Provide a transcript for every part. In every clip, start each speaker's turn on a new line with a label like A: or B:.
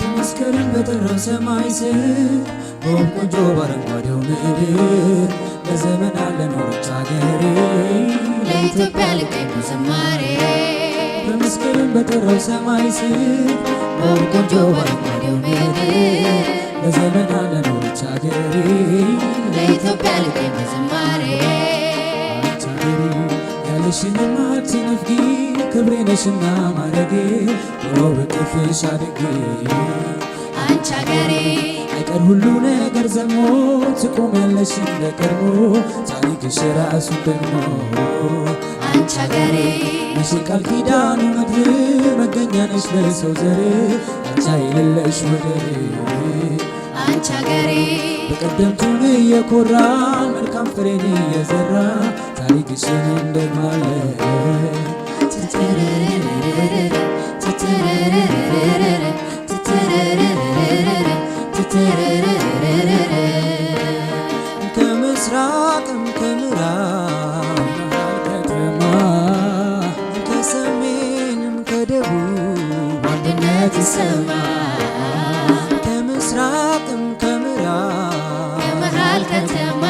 A: በመስከረም በጠራው ሰማይ ስር በውብ ቆንጆ በአረንጓዴው ምድር ለዘመናት ለኖረች አገሬ
B: ለኢትዮጵያ ልቀኝ ዝማሬ
A: በመስከረም በጠራው ሰማይ ስር በውብ ቆንጆ በአረንጓዴው ምድር ለዘመናት ለኖረች አገሬ
B: ለኢትዮጵያ ልቀኝ ዝማሬ
A: ያለሽንማ አትነፍጊ ክብሬ ነሽና ማረጌ ኑሮ በቅፍሽ አድጌ
B: አንቺ አገሬ
A: አይቀር ሁሉ ነገር ዘሞ ትቆሚያለሽ እንደ ቀድሞ ታሪክሽ ራሱ ደግሞ
B: አንቺ አገሬ
A: ነሽ ቃል ኪዳኑ ምድር መገኛ ነሽ ለሰው ዘር አንቺ የሌለሽ ወደር
B: አንቺ አገሬ
A: በቀደምቱን እየኮራን መልካም ፍሬን እየዘራ ታሪክሽን እንደግማለን ከምስራቅም ከምዕራብ ከተማ ከሰሜንም ከደቡብ
B: አንድነት ይሰማ
A: ከምስራቅም ከምዕራብ
B: ከመሃል ከተማ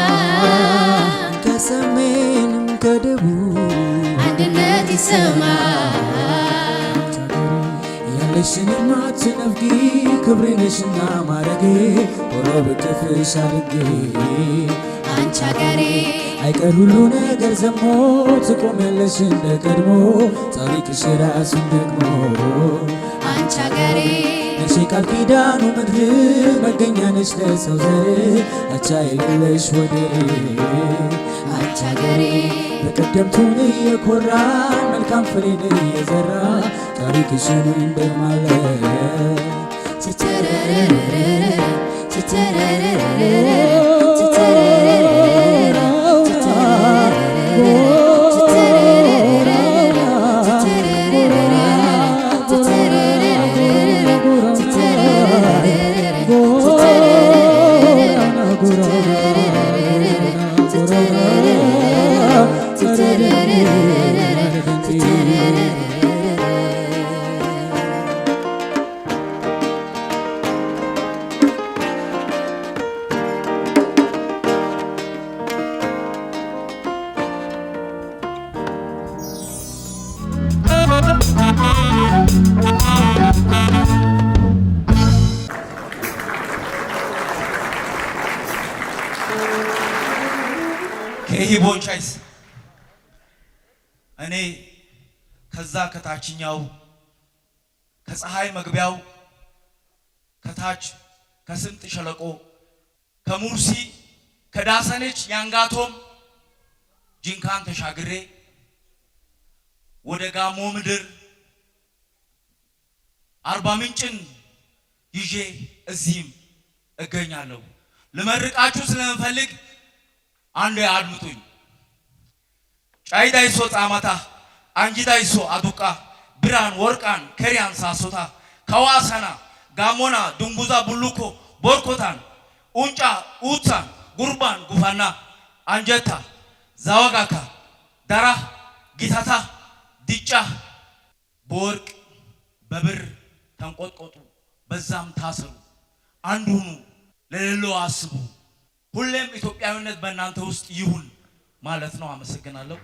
A: ከሰሜንም ከደቡብ
B: አንድነት ይሰማ
A: ያለሽንማ አትነፍጊ ክብሬ ነሽና ማረጌ ሆኖ በቅፍሽ አድጌ
B: አንቺ አገሬ
A: አይቀር ሁሉ ነገር ዘሞ ትቆሚያለሽ እንደ ቀድሞ ታሪክሽ ራሱን ደግሞ
B: አንቺ አገሬ
A: ነሽ ቃል ኪዳኑ ምድር መገኛ ነሽ ለሰው ዘር አቻ የሌለሽ ወደር
B: አንቺ አገሬ
A: በቀደምቱን እየኮራን መልካም ፍሬን እየዘራ ታሪክሽን እንደግማለን
C: ከሂቦንቻይስ እኔ ከዛ ከታችኛው ከፀሐይ መግቢያው ከታች ከስምጥ ሸለቆ ከሙርሲ ከዳሰነች ያንጋቶም ጂንካን ተሻግሬ ወደ ጋሞ ምድር አርባ ምንጭን ይዤ እዚህም እገኛለሁ። ልመርቃችሁ ስለምፈልግ አንዴ አድምጡኝ። ጫይዳይሶ ጻማታ አንጂዳይሶ አዱቃ ብራን ወርቃን ከሪያን ሳሶታ ከዋሰና ጋሞና ዱንጉዛ ቡሉኮ ቦርኮታን ኡንጫ ኡትሳን ጉርባን ጉፋና አንጀታ ዛዋጋካ ዳራ ጊታታ ዲጫ በወርቅ በብር ተንቆጥቆጡ በዛም ታሰሩ አንድ ሁኑ ለሌለው አስቡ ሁሌም ኢትዮጵያዊነት በእናንተ ውስጥ ይሁን ማለት ነው። አመሰግናለሁ።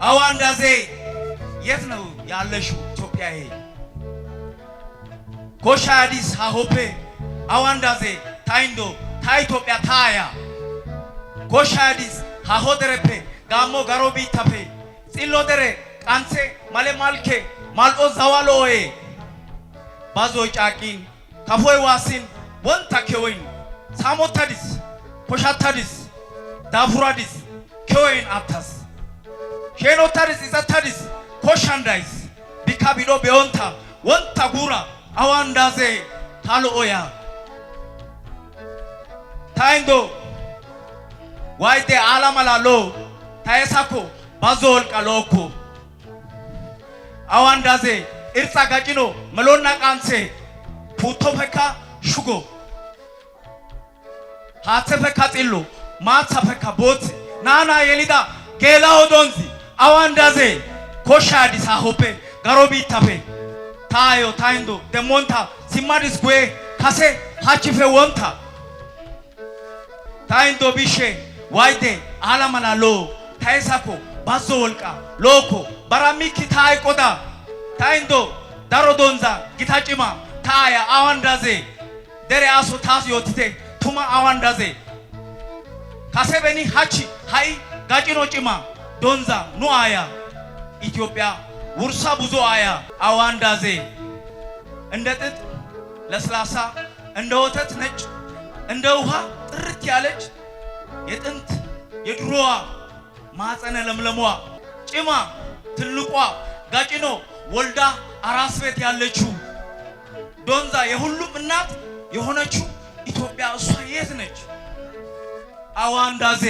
C: አዋንዳዜ የት ነው ያለሽው ኢትዮጵያዬ? ኮሻዲስ ሃሆፔ አዋንዳዜ ታይንዶ ታኢትዮጵያ ታያ ኮሻዲስ ሃሆደረፔ ጋሞ ጋሮቢታፔ ፂሎደረ ቃንሴ ማለማልኬ ማልኦ ዘዋሎዬ ባዞይ ጫቂን ካፎይ ዋሲን ወንታ ከወይን ሳሞታዲስ ኮሻታዲስ ዳፉራዲስ ከወይን አታስ ሼኖታዲስ ኢዛታዲስ ኮሻንዳይስ ቢካቢዶ በወንታ ወንታ ጉራ አዋንዳዜ ታሎኦያ ታይንዶ ዋይቴ አላማላሎ ታየሳኮ ባዞል ቃሎኮ አዋንዳዜ ኢርጻ ጋጭኖ መሎና ቃንሴ ፑቶ ፈካ ሹጎ ሃተ ፈካ ጢሎ ማታ ፈካ ቦት ናና የሊዳ ጌላው ዶንዚ አዋንዳዜ ኮሻዲስ ሃሆፔ ጋሮቢታፔ ታዮ ታይንዶ ደሞንታ ሲማዲስ ጉዌ ካሴ ሃቺፌ ወንታ ታይንዶ ቢሼ ዋይዴ አላማላሎ ታይሳኮ ባዞ ወልቃ ሎኮ ባራሚኪ ታይ ቆዳ ታይንዶ ዳሮ ዶንዛ ጊታጭማ ታያ አዋንዳዜ ደሬ አሶ ታስ ዮቲቴ ቱማ አዋንዳዜ ካሴበኒ ሃቺ ሃይ ጋጭኖ ጭማ ዶንዛ ኑአያ ኢትዮጵያ ውርሳ ብዙ አያ አዋንዳዜ እንደ ጥጥ ለስላሳ እንደ ወተት ነጭ እንደ ውሃ ጥርት ያለች የጥንት የድሮዋ ማጸነ ለምለሟ ጭማ ትልቋ ጋጭኖ ወልዳ አራስ ቤት ያለችው ዶንዛ የሁሉም እናት የሆነችው ኢትዮጵያ እሷ የት ነች? አዋንዳዜ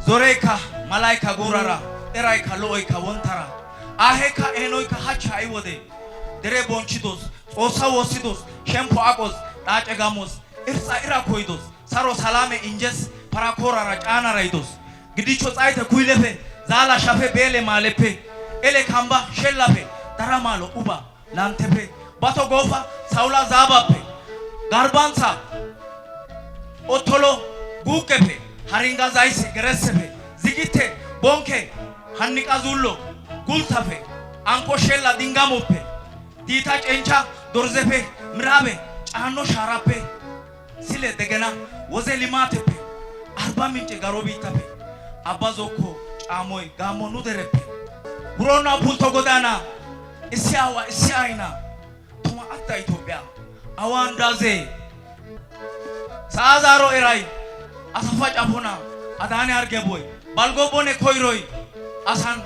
C: ዞሬካ ማላይካ ጉራራ ኤራይካ ሎይካ ወንታራ አሄካ ኤኖይካ ሃቻ አይወዴ ደሬ ቦንቺዶስ ጾሳ ወሲዶስ ሸምፖ አቆስ ዳጨ ጋሞስ ኢርጻ ኢራ ኮይዶስ ሳሮ ሰላሜ ኢንጀስ ፓራኮራራ ጫናራ ይዶስ ግዲቾ ጻይተ ኩይለፌ ዛላ ሻፌ ቤሌ ማለፌ ኤሌ ካምባ ሸላፌ ዳራማሎ ኡባ ላንተፌ ባቶ ጎፋ ሳውላ ዛባፌ ጋርባንሳ ኦቶሎ ጉቄፌ ሃሪንጋ ዛይሴ ገረሰፌ ዚጊቴ ቦንኬ ሃኒቃ ዙሎ ጉልታፌ አንኮ ሸላ ዲንጋሞፌ ዲታ ጨንቻ ዶርዘፌ ምራቤ ጫኖ ሻራፔ ሲለ ደገና ወዘ ሊማቴፔ አርባ ምንጭ ጋሮቢታፔ አባዞኮ ጫሞይ ጋሞ ኑደረፔ ሁሮና ፑልቶ ጎዳና እስያዋ እስያይና ቱማ አታ ኢትዮጵያ አዋንዳዜ ሳዛሮ ኤራይ አሰፋ ጫፎና አዳኔ አርገቦይ ባልጎቦኔ ኮይሮይ አሳን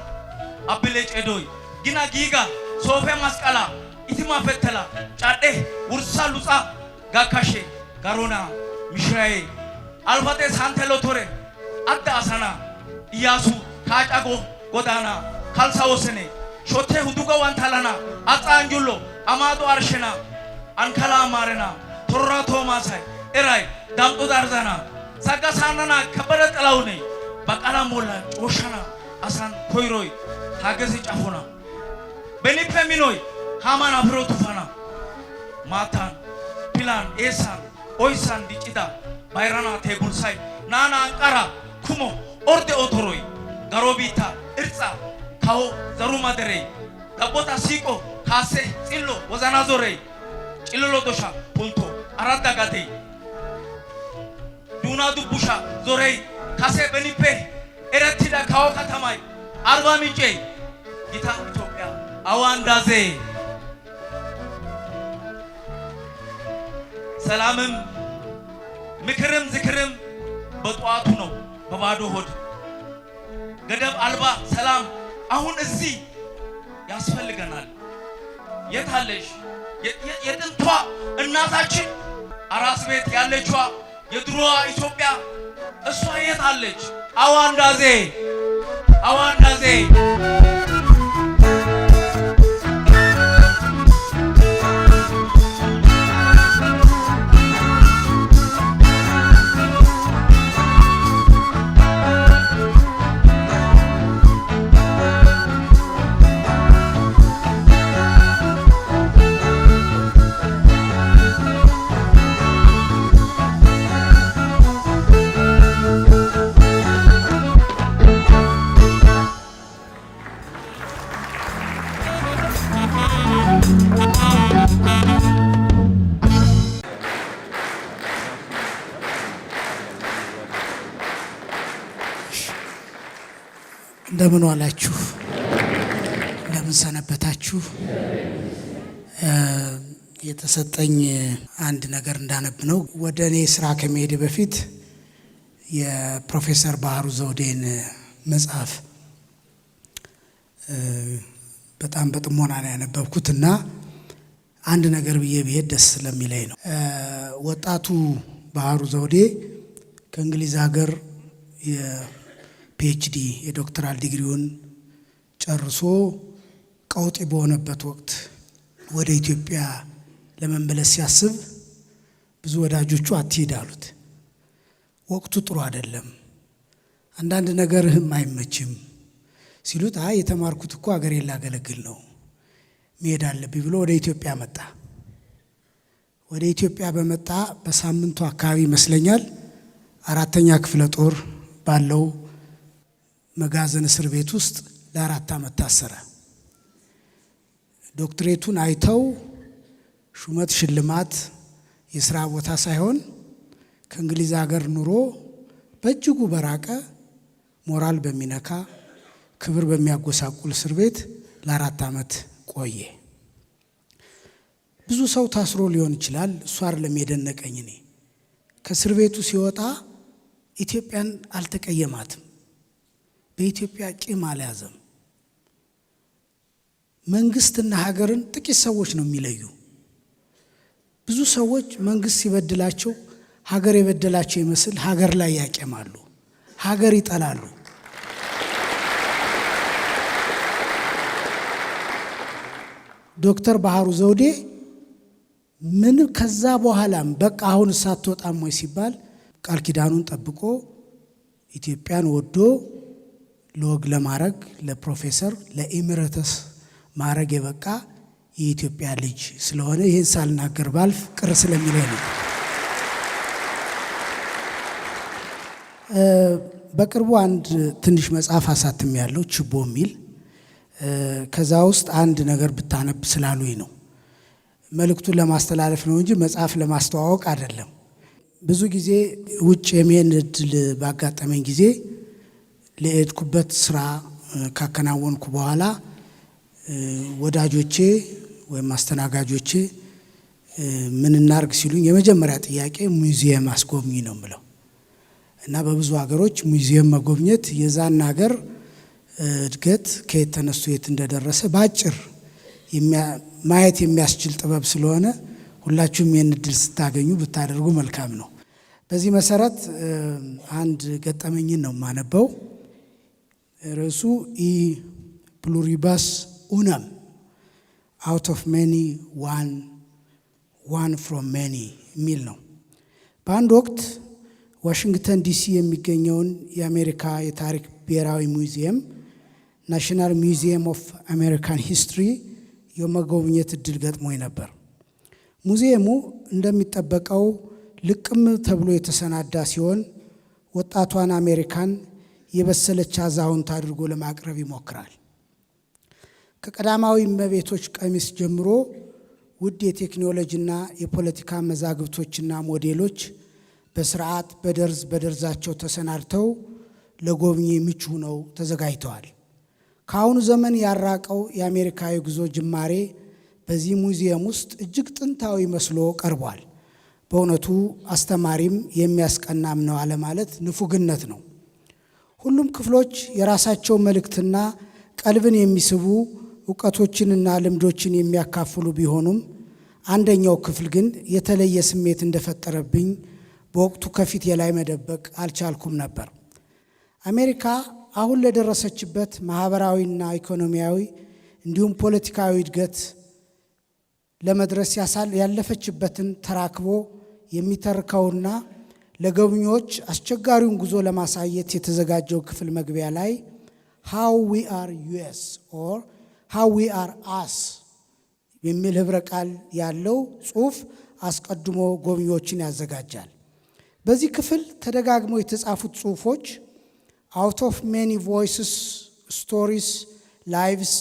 C: አብሌ ጨዶይ ጊና ጊጋ ሶፌ መስቀላ ኢቲማ ፈተላ ጫዴ ውርሳ ሉጻ ጋካሼ ጋሮና ሚሽራዬ አልፋቴ ሳንቴሎ ቶሬ አዳ አሳና ኢያሱ ካጫጎ ጎዳና ካልሳ ወሰኔ ሾቴ ሁዱጋ ዋንታላና አጻንጁሎ አማዶ አርሽና አንከላ ማረና ቶራ ቶማሳይ ኤራይ ዳምጦ ዳርዛና ሳጋሳናና ከበረ ጥላውኔ በቃላ ሞላ ጮሻና አሳን ኮይሮይ ታገዚ ጫፎና በኒፔ ሚኖይ ሃማና ፍሮቱፋና ማታን ፒላን ኤሳን ኦይሳን ዲጭዳ ባይራና ቴጉልሳይ ናና አንቃራ ኩሞ ኦርዴ ኦቶሮይ ጋሮቢታ እርጻ ካው ዘሩ ማደሬ ዳቦታ ሲቆ ካሴ ፂሎ ወዛና ዞሬ ጭልሎ ዶሻ ፑልቶ አራዳ ጋቴ ዱና ዱቡሻ ዞሬ ካሴ በኒፔ ኤረቲዳ ካው ከተማይ አርባ ምንጭ ጌታ ኢትዮጵያ አዋንዳዜ ሰላምም ምክርም ዝክርም በጧቱ ነው በባዶ ሆድ ገደብ አልባ ሰላም አሁን እዚህ ያስፈልገናል። የታለሽ የጥንቷ እናታችን አራስ ቤት ያለችዋ የድሮዋ ኢትዮጵያ እሷ የታለች? አዋንዳዜ አዋንዳዜ
D: እንደምን ዋላችሁ? እንደምን ሰነበታችሁ? የተሰጠኝ አንድ ነገር እንዳነብ ነው። ወደ እኔ ስራ ከመሄድ በፊት የፕሮፌሰር ባህሩ ዘውዴን መጽሐፍ በጣም በጥሞና ነው ያነበብኩትና አንድ ነገር ብዬ ብሄድ ደስ ስለሚለኝ ነው። ወጣቱ ባህሩ ዘውዴ ከእንግሊዝ ሀገር የፒኤችዲ የዶክተራል ዲግሪውን ጨርሶ ቀውጢ በሆነበት ወቅት ወደ ኢትዮጵያ ለመመለስ ሲያስብ ብዙ ወዳጆቹ አትሄድ አሉት። ወቅቱ ጥሩ አይደለም፣ አንዳንድ ነገርህም አይመችም ሲሉት አይ የተማርኩት እኮ ሀገሬን ላገለግል ነው መሄድ አለብኝ ብሎ ወደ ኢትዮጵያ መጣ። ወደ ኢትዮጵያ በመጣ በሳምንቱ አካባቢ ይመስለኛል 4ኛ ክፍለ ጦር ባለው መጋዘን እስር ቤት ውስጥ ለ4 ዓመት ታሰረ። ዶክትሬቱን አይተው ሹመት ሽልማት የሥራ ቦታ ሳይሆን ከእንግሊዝ ሀገር ኑሮ በእጅጉ በራቀ ሞራል በሚነካ ክብር በሚያጎሳቁል እስር ቤት ለ4 ዓመት ቆየ። ብዙ ሰው ታስሮ ሊሆን ይችላል። እሱ አይደለም የደነቀኝ። እኔ ከእስር ቤቱ ሲወጣ ኢትዮጵያን አልተቀየማትም፣ በኢትዮጵያ ቂም አልያዘም። መንግስትና ሀገርን ጥቂት ሰዎች ነው የሚለዩ። ብዙ ሰዎች መንግስት ሲበድላቸው ሀገር የበደላቸው ይመስል ሀገር ላይ ያቄማሉ፣ ሀገር ይጠላሉ። ዶክተር ባህሩ ዘውዴ ምን ከዛ በኋላም በቃ አሁን ሳትወጣም ወይ ሲባል ቃል ኪዳኑን ጠብቆ ኢትዮጵያን ወዶ ለወግ ለማረግ ለፕሮፌሰር ለኢሜሪተስ ማረግ የበቃ የኢትዮጵያ ልጅ ስለሆነ ይህን ሳልናገር ባልፍ ቅር ስለሚለኝ ነው። በቅርቡ አንድ ትንሽ መጽሐፍ አሳትም ያለው ችቦ የሚል ከዛ ውስጥ አንድ ነገር ብታነብ ስላሉኝ ነው። መልእክቱን ለማስተላለፍ ነው እንጂ መጽሐፍ ለማስተዋወቅ አይደለም። ብዙ ጊዜ ውጭ የመሄድ እድል ባጋጠመኝ ጊዜ ለሄድኩበት ስራ ካከናወንኩ በኋላ ወዳጆቼ ወይም አስተናጋጆቼ ምን እናርግ ሲሉኝ የመጀመሪያ ጥያቄ ሙዚየም አስጎብኝ ነው የምለው እና በብዙ ሀገሮች ሙዚየም መጎብኘት የዛን ሀገር እድገት ከየት ተነስቶ የት እንደደረሰ ባጭር ማየት የሚያስችል ጥበብ ስለሆነ ሁላችሁም ይህን እድል ስታገኙ ብታደርጉ መልካም ነው። በዚህ መሰረት አንድ ገጠመኝን ነው የማነበው። ርዕሱ ኢ ፕሉሪባስ ኡነም አውት ኦፍ ሜኒ ዋን ፍሮም ሜኒ የሚል ነው። በአንድ ወቅት ዋሽንግተን ዲሲ የሚገኘውን የአሜሪካ የታሪክ ብሔራዊ ሙዚየም ናሽናል ሚውዚየም ኦፍ አሜሪካን ሂስትሪ የመጎብኘት እድል ገጥሞኝ ነበር። ሙዚየሙ እንደሚጠበቀው ልቅም ተብሎ የተሰናዳ ሲሆን ወጣቷን አሜሪካን የበሰለች አዛውንት አድርጎ ለማቅረብ ይሞክራል። ከቀዳማዊ እመቤቶች ቀሚስ ጀምሮ ውድ የቴክኖሎጂና የፖለቲካ መዛግብቶችና ሞዴሎች በስርዓት በደርዛቸው ተሰናድተው ለጎብኚ ምቹ ሆነው ተዘጋጅተዋል። ከአሁኑ ዘመን ያራቀው የአሜሪካ የጉዞ ጅማሬ በዚህ ሙዚየም ውስጥ እጅግ ጥንታዊ መስሎ ቀርቧል። በእውነቱ አስተማሪም የሚያስቀናም ነው አለማለት ንፉግነት ነው። ሁሉም ክፍሎች የራሳቸው መልእክትና ቀልብን የሚስቡ እውቀቶችንና ልምዶችን የሚያካፍሉ ቢሆኑም አንደኛው ክፍል ግን የተለየ ስሜት እንደፈጠረብኝ በወቅቱ ከፊት የላይ መደበቅ አልቻልኩም ነበር። አሜሪካ አሁን ለደረሰችበት ማህበራዊና ኢኮኖሚያዊ እንዲሁም ፖለቲካዊ እድገት ለመድረስ ያለፈችበትን ተራክቦ የሚተርከውና ለጎብኚዎች አስቸጋሪውን ጉዞ ለማሳየት የተዘጋጀው ክፍል መግቢያ ላይ how we are US or how we are us የሚል ህብረ ቃል ያለው ጽሑፍ አስቀድሞ ጎብኚዎችን ያዘጋጃል። በዚህ ክፍል ተደጋግመው የተጻፉት ጽሑፎች out of many voices, stories, lives,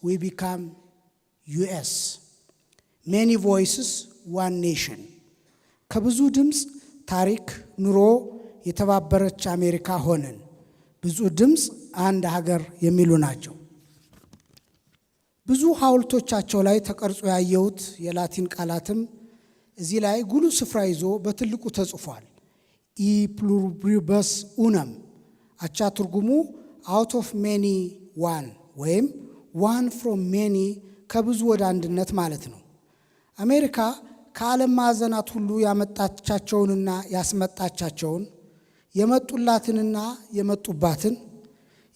D: we become US. Many voices, one nation. ከብዙ ድምፅ ታሪክ ኑሮ የተባበረች አሜሪካ ሆነን ብፁዕ ድምፅ፣ አንድ ሀገር የሚሉ ናቸው። ብዙ ሐውልቶቻቸው ላይ ተቀርጾ ያየሁት የላቲን ቃላትም እዚህ ላይ ጉልህ ስፍራ ይዞ በትልቁ ተጽፏል። ኢ ፕሉሪበስ ኡነም፣ አቻ ትርጉሙ አውት ኦፍ ሜኒ ዋን ወይም ዋን ፍሮም ሜኒ፣ ከብዙ ወደ አንድነት ማለት ነው። አሜሪካ ከዓለም ማዕዘናት ሁሉ ያመጣቻቸውንና ያስመጣቻቸውን፣ የመጡላትንና የመጡባትን፣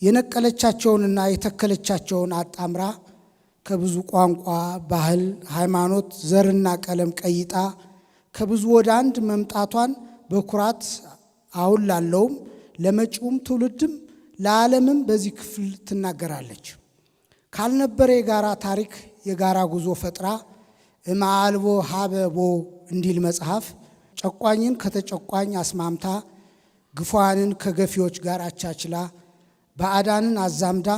D: የነቀለቻቸውንና የተከለቻቸውን አጣምራ ከብዙ ቋንቋ፣ ባህል፣ ሃይማኖት፣ ዘርና ቀለም ቀይጣ ከብዙ ወደ አንድ መምጣቷን በኩራት አሁን ላለውም ለመጪውም ትውልድም ለዓለምም በዚህ ክፍል ትናገራለች። ካልነበረ የጋራ ታሪክ የጋራ ጉዞ ፈጥራ እምአልቦ ሀበቦ እንዲል መጽሐፍ ጨቋኝን ከተጨቋኝ አስማምታ ግፏንን ከገፊዎች ጋር አቻችላ ባዕዳንን አዛምዳ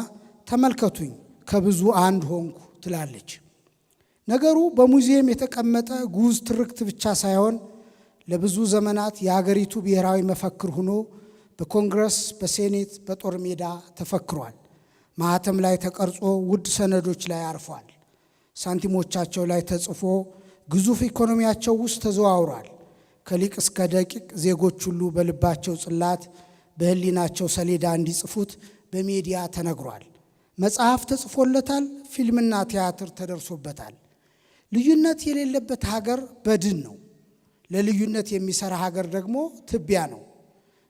D: ተመልከቱኝ ከብዙ አንድ ሆንኩ ትላለች። ነገሩ በሙዚየም የተቀመጠ ጉዝ ትርክት ብቻ ሳይሆን ለብዙ ዘመናት የሀገሪቱ ብሔራዊ መፈክር ሆኖ በኮንግረስ፣ በሴኔት፣ በጦር ሜዳ ተፈክሯል። ማህተም ላይ ተቀርጾ ውድ ሰነዶች ላይ አርፏል። ሳንቲሞቻቸው ላይ ተጽፎ ግዙፍ ኢኮኖሚያቸው ውስጥ ተዘዋውሯል። ከሊቅ እስከ ደቂቅ ዜጎች ሁሉ በልባቸው ጽላት በህሊናቸው ሰሌዳ እንዲጽፉት በሚዲያ ተነግሯል። መጽሐፍ ተጽፎለታል። ፊልምና ቲያትር ተደርሶበታል። ልዩነት የሌለበት ሀገር በድን ነው። ለልዩነት የሚሰራ ሀገር ደግሞ ትቢያ ነው።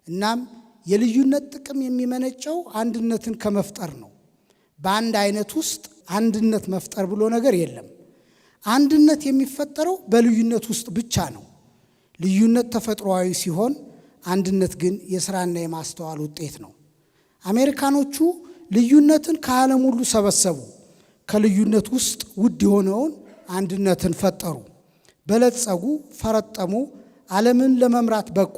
D: እናም የልዩነት ጥቅም የሚመነጨው አንድነትን ከመፍጠር ነው። በአንድ አይነት ውስጥ አንድነት መፍጠር ብሎ ነገር የለም። አንድነት የሚፈጠረው በልዩነት ውስጥ ብቻ ነው። ልዩነት ተፈጥሯዊ ሲሆን፣ አንድነት ግን የሥራና የማስተዋል ውጤት ነው። አሜሪካኖቹ ልዩነትን ከዓለም ሁሉ ሰበሰቡ። ከልዩነት ውስጥ ውድ የሆነውን አንድነትን ፈጠሩ። በለጸጉ፣ ፈረጠሙ፣ ዓለምን ለመምራት በቁ።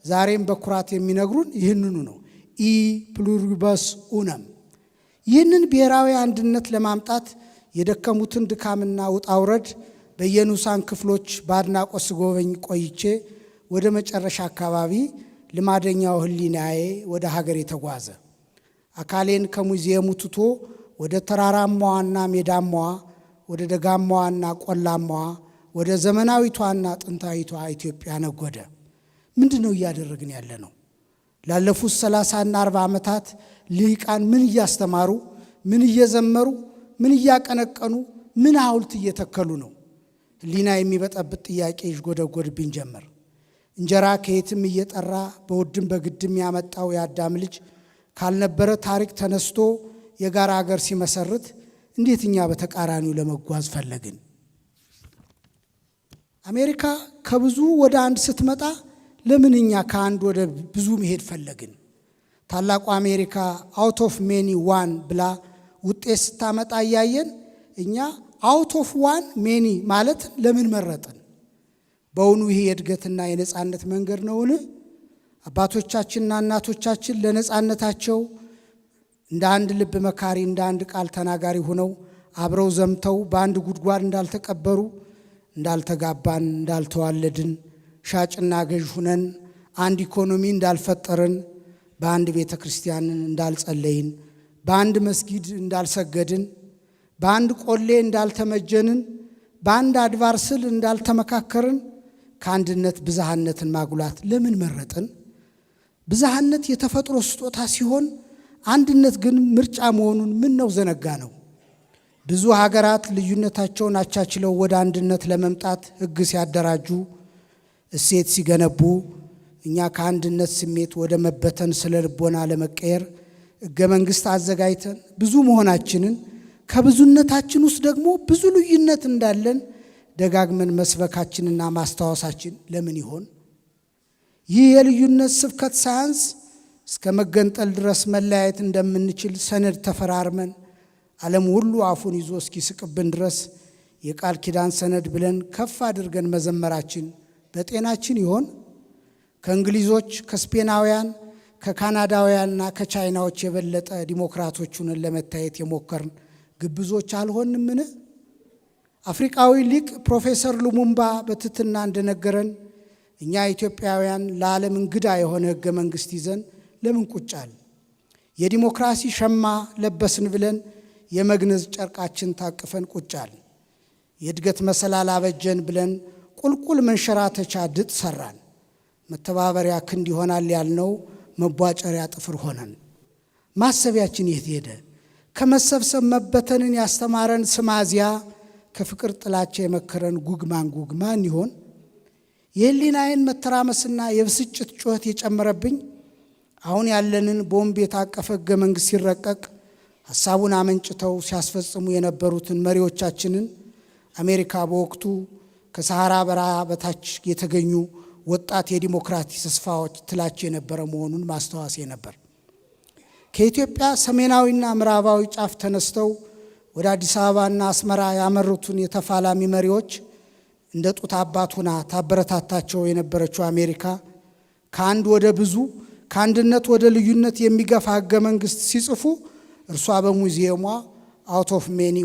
D: ዛሬም በኩራት የሚነግሩን ይህንኑ ነው። ኢ ፕሉሪበስ ኡነም። ይህንን ብሔራዊ አንድነት ለማምጣት የደከሙትን ድካምና ውጣውረድ በየንዑሳን ክፍሎች በአድናቆት ስጎበኝ ቆይቼ ወደ መጨረሻ አካባቢ ልማደኛው ሕሊናዬ ወደ ሀገር የተጓዘ አካሌን ከሙዚየሙ ትቶ ወደ ተራራማዋና ሜዳማዋ፣ ወደ ደጋማዋና ቆላማዋ፣ ወደ ዘመናዊቷና ጥንታዊቷ ኢትዮጵያ ነጎደ። ምንድን ነው እያደረግን ያለ ነው? ላለፉት 30ና 40 ዓመታት ልሂቃን ምን እያስተማሩ፣ ምን እየዘመሩ፣ ምን እያቀነቀኑ፣ ምን ሐውልት እየተከሉ ነው? ሕሊና የሚበጠብጥ ጥያቄ ይጎደጎድብኝ ጀመር። እንጀራ ከየትም እየጠራ በውድም በግድም ያመጣው የአዳም ልጅ ካልነበረ ታሪክ ተነስቶ የጋራ ሀገር ሲመሰርት እንዴት እኛ በተቃራኒው ለመጓዝ ፈለግን? አሜሪካ ከብዙ ወደ አንድ ስትመጣ ለምን እኛ ከአንድ ወደ ብዙ መሄድ ፈለግን? ታላቁ አሜሪካ አውት ኦፍ ሜኒ ዋን ብላ ውጤት ስታመጣ እያየን እኛ አውት ኦፍ ዋን ሜኒ ማለት ለምን መረጥን? በእውኑ ይሄ የእድገትና የነጻነት መንገድ ነውን? አባቶቻችንና እናቶቻችን ለነጻነታቸው እንደ አንድ ልብ መካሪ፣ እንደ አንድ ቃል ተናጋሪ ሆነው አብረው ዘምተው በአንድ ጉድጓድ እንዳልተቀበሩ፣ እንዳልተጋባን፣ እንዳልተዋለድን፣ ሻጭና ገዥ ሁነን አንድ ኢኮኖሚ እንዳልፈጠርን፣ በአንድ ቤተ ክርስቲያንን እንዳልጸለይን፣ በአንድ መስጊድ እንዳልሰገድን፣ በአንድ ቆሌ እንዳልተመጀንን፣ በአንድ አድባር ስል እንዳልተመካከርን፣ ከአንድነት ብዝሃነትን ማጉላት ለምን መረጥን? ብዝሃነት የተፈጥሮ ስጦታ ሲሆን አንድነት ግን ምርጫ መሆኑን ምን ነው ዘነጋ ነው? ብዙ ሀገራት ልዩነታቸውን አቻችለው ወደ አንድነት ለመምጣት ሕግ ሲያደራጁ፣ እሴት ሲገነቡ፣ እኛ ከአንድነት ስሜት ወደ መበተን ስለ ልቦና ለመቀየር ሕገ መንግሥት አዘጋጅተን ብዙ መሆናችንን ከብዙነታችን ውስጥ ደግሞ ብዙ ልዩነት እንዳለን ደጋግመን መስበካችንና ማስታወሳችን ለምን ይሆን? ይህ የልዩነት ስብከት ሳያንስ እስከ መገንጠል ድረስ መለያየት እንደምንችል ሰነድ ተፈራርመን ዓለም ሁሉ አፉን ይዞ እስኪስቅብን ድረስ የቃል ኪዳን ሰነድ ብለን ከፍ አድርገን መዘመራችን በጤናችን ይሆን? ከእንግሊዞች፣ ከስፔናውያን፣ ከካናዳውያንና ከቻይናዎች የበለጠ ዲሞክራቶቹን ለመታየት የሞከርን ግብዞች አልሆንምን? አፍሪካዊ ሊቅ ፕሮፌሰር ሉሙምባ በትትና እንደነገረን እኛ ኢትዮጵያውያን ለዓለም እንግዳ የሆነ ሕገ መንግሥት ይዘን ለምን ቁጫል? የዲሞክራሲ ሸማ ለበስን ብለን የመግነዝ ጨርቃችን ታቅፈን ቁጫል። የእድገት መሰላል አበጀን ብለን ቁልቁል መንሸራተቻ ድጥ ሰራን። መተባበሪያ ክንድ ይሆናል ያልነው መቧጨሪያ ጥፍር ሆነን። ማሰቢያችን የት ሄደ? ከመሰብሰብ መበተንን ያስተማረን ስማዚያ ከፍቅር ጥላቻ የመከረን ጉግማን ይሆን? የህሊናዬን መተራመስና የብስጭት ጩኸት የጨመረብኝ አሁን ያለንን ቦምብ የታቀፈ ሕገ መንግሥት ሲረቀቅ ሐሳቡን አመንጭተው ሲያስፈጽሙ የነበሩትን መሪዎቻችንን አሜሪካ በወቅቱ ከሰሃራ በረሃ በታች የተገኙ ወጣት የዲሞክራሲ ተስፋዎች ትላቸው የነበረ መሆኑን ማስተዋሴ ነበር። ከኢትዮጵያ ሰሜናዊና ምዕራባዊ ጫፍ ተነስተው ወደ አዲስ አበባና አስመራ ያመሩትን የተፋላሚ መሪዎች እንደ ጡት አባት ሆና ታበረታታቸው የነበረችው አሜሪካ ከአንድ ወደ ብዙ ከአንድነት ወደ ልዩነት የሚገፋ ሕገ መንግሥት ሲጽፉ እርሷ በሙዚየሟ አውት ኦፍ ሜኒ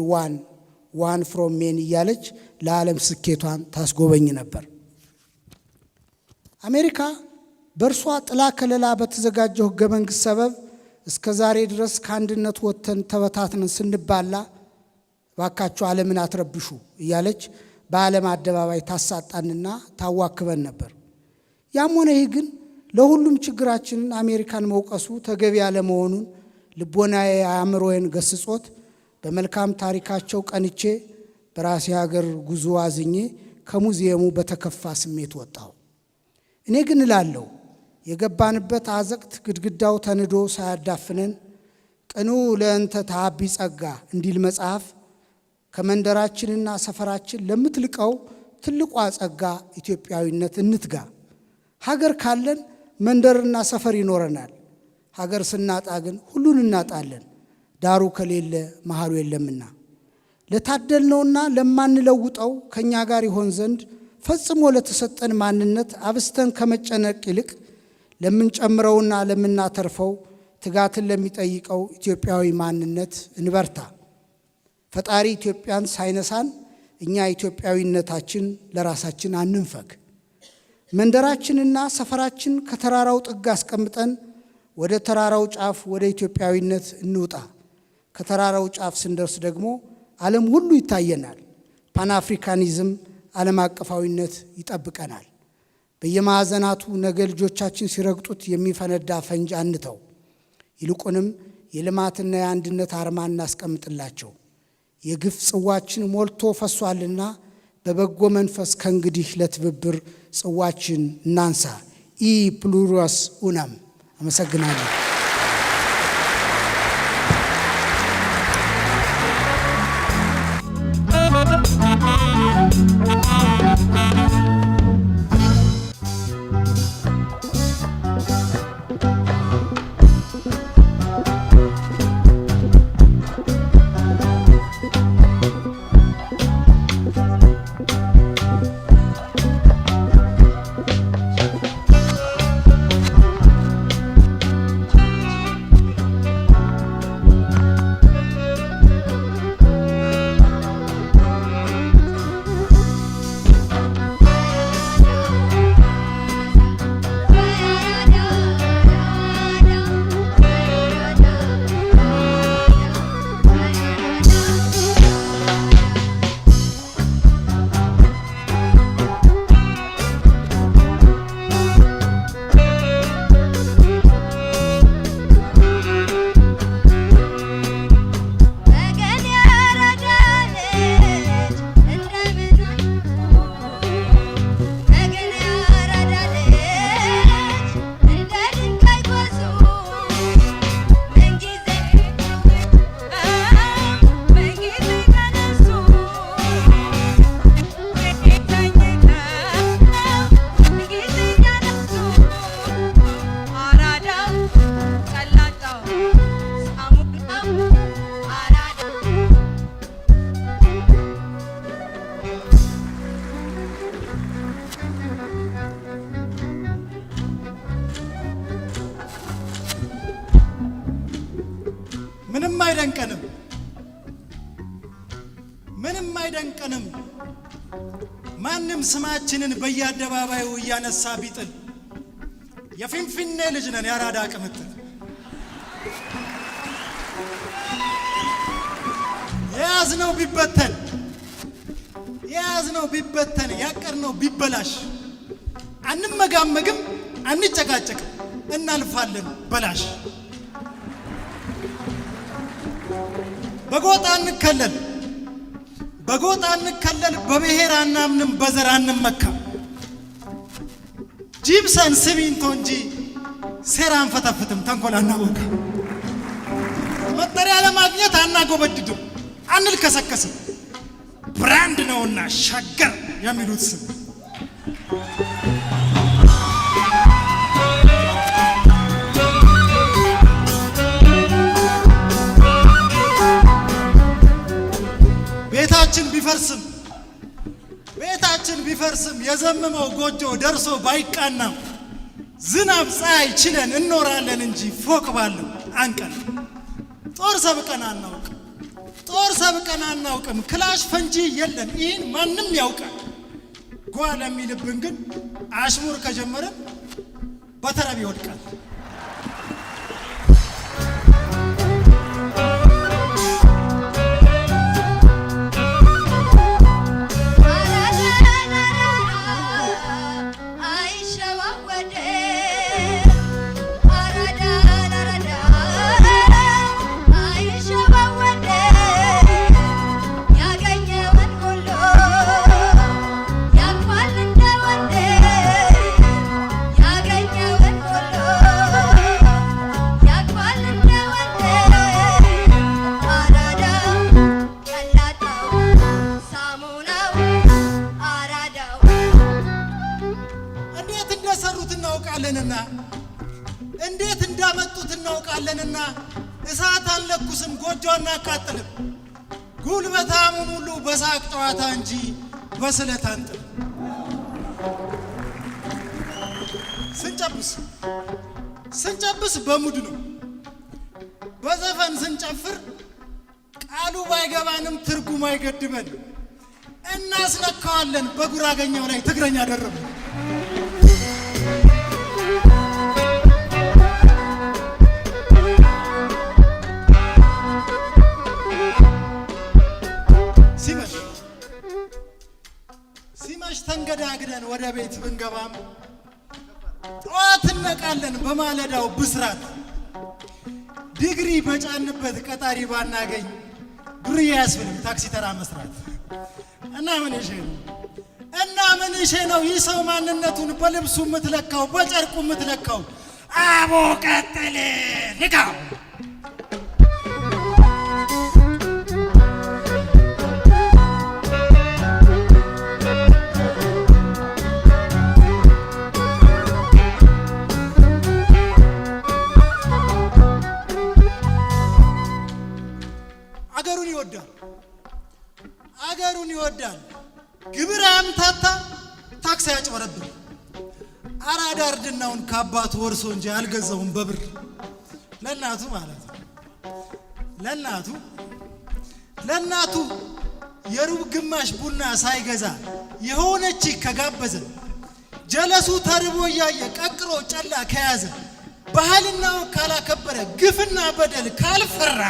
D: ዋን ፍሮም ሜኒ እያለች ለዓለም ስኬቷን ታስጎበኝ ነበር። አሜሪካ በእርሷ ጥላ ከለላ በተዘጋጀው ሕገ መንግሥት ሰበብ እስከ ዛሬ ድረስ ከአንድነት ወጥተን ተበታትነን ስንባላ ባካችሁ ዓለምን አትረብሹ እያለች በዓለም አደባባይ ታሳጣንና ታዋክበን ነበር። ያም ሆነ ይህ ግን ለሁሉም ችግራችንን አሜሪካን መውቀሱ ተገቢ ያለመሆኑን ልቦናዬ አእምሮዬን ገስጾት በመልካም ታሪካቸው ቀንቼ በራሴ ሀገር ጉዞ አዝኜ ከሙዚየሙ በተከፋ ስሜት ወጣሁ። እኔ ግን እላለሁ የገባንበት አዘቅት ግድግዳው ተንዶ ሳያዳፍነን ቅኑ ለእንተ ተሃቢ ጸጋ እንዲል መጽሐፍ ከመንደራችንና ሰፈራችን ለምትልቀው ትልቋ ጸጋ ኢትዮጵያዊነት እንትጋ። ሀገር ካለን መንደርና ሰፈር ይኖረናል። ሀገር ስናጣ ግን ሁሉን እናጣለን። ዳሩ ከሌለ መሃሉ የለምና ለታደልነውና ለማንለውጠው ከኛ ጋር ይሆን ዘንድ ፈጽሞ ለተሰጠን ማንነት አብስተን ከመጨነቅ ይልቅ ለምንጨምረውና ለምናተርፈው ትጋትን ለሚጠይቀው ኢትዮጵያዊ ማንነት እንበርታ። ፈጣሪ ኢትዮጵያን ሳይነሳን እኛ ኢትዮጵያዊነታችን ለራሳችን አንንፈግ። መንደራችንና ሰፈራችን ከተራራው ጥግ አስቀምጠን ወደ ተራራው ጫፍ ወደ ኢትዮጵያዊነት እንውጣ። ከተራራው ጫፍ ስንደርስ ደግሞ ዓለም ሁሉ ይታየናል። ፓንአፍሪካኒዝም ዓለም አቀፋዊነት ይጠብቀናል። በየማዕዘናቱ ነገ ልጆቻችን ሲረግጡት የሚፈነዳ ፈንጅ አንተው። ይልቁንም የልማትና የአንድነት አርማ እናስቀምጥላቸው። የግፍ ጽዋችን ሞልቶ ፈሷልና በበጎ መንፈስ ከእንግዲህ ለትብብር ጽዋችን እናንሳ። ኢ ፕሉሪስ ኡነም። አመሰግናለሁ። ምንም አይደንቀንም። ማንም ስማችንን በየአደባባዩ እያነሳ ቢጥል የፊንፊኔ ልጅ ነን ያራዳ ቅምጥል።
E: የያዝነው ቢበተን ያቀርነው ቢበላሽ አንመጋመግም አንጨቃጨቅም እናልፋለን በላሽ በጎጣ እንከለል በብሔር አናምንም በዘር አንመካ ጂፕሰን ሲሚንቶ እንጂ ሴራ አንፈተፍትም ተንኮል አናወካ መጠሪያ ለማግኘት አናጎበድድም አንልከሰከስም ብራንድ ነውና ሸገር የሚሉት ስም ቤታችን ቢፈርስም የዘመመው ጎጆ ደርሶ ባይቃናም ዝናብ ፀሐይ ችለን እንኖራለን እንጂ ፎቅ ባለው አንቀን ጦር ሰብቀን አናውቅም ክላሽ ፈንጂ የለን ይህን ማንም ያውቃል ጓል የሚልብን ግን አሽሙር ከጀመረ በተረብ ይወድቃል እንዴት እንዳመጡት እናውቃለንና እሳት አንለኩስም ጎጆና አቃጥልም ጉልበታሙን ሁሉ በሳቅ ጨዋታ እንጂ በስለት አንጥል ስንጨብስ በሙድ ነው በዘፈን ስንጨፍር ቃሉ ባይገባንም ትርጉም አይገድበን እናስነካዋለን በጉራገኛው ላይ ትግረኛ ደረበ ሲመሽ ተንገዳግደን ወደ ቤት ብንገባም ጠዋት እንነቃለን በማለዳው ብስራት ዲግሪ በጫንበት ቀጣሪ ባናገኝ ዱርዬ ያስብልም ታክሲ ተራ መስራት እና ምን እሺ ነው ይህ ሰው ማንነቱን በልብሱ የምትለካው በጨርቁ የምትለካው አቦ ቀጥል ንካው አገሩን ይወዳል ግብር አምታታ ታክስ ያጭበረብር አራዳ እርድናውን ከአባቱ ወርሶ እንጂ አልገዛውም በብር ለናቱ ማለት ለናቱ የሩብ ግማሽ ቡና ሳይገዛ የሆነች ከጋበዘ ጀለሱ ተርቦ ያየ ቀቅሮ ጨላ ከያዘ ባህልና ካላከበረ ግፍና በደል ካልፈራ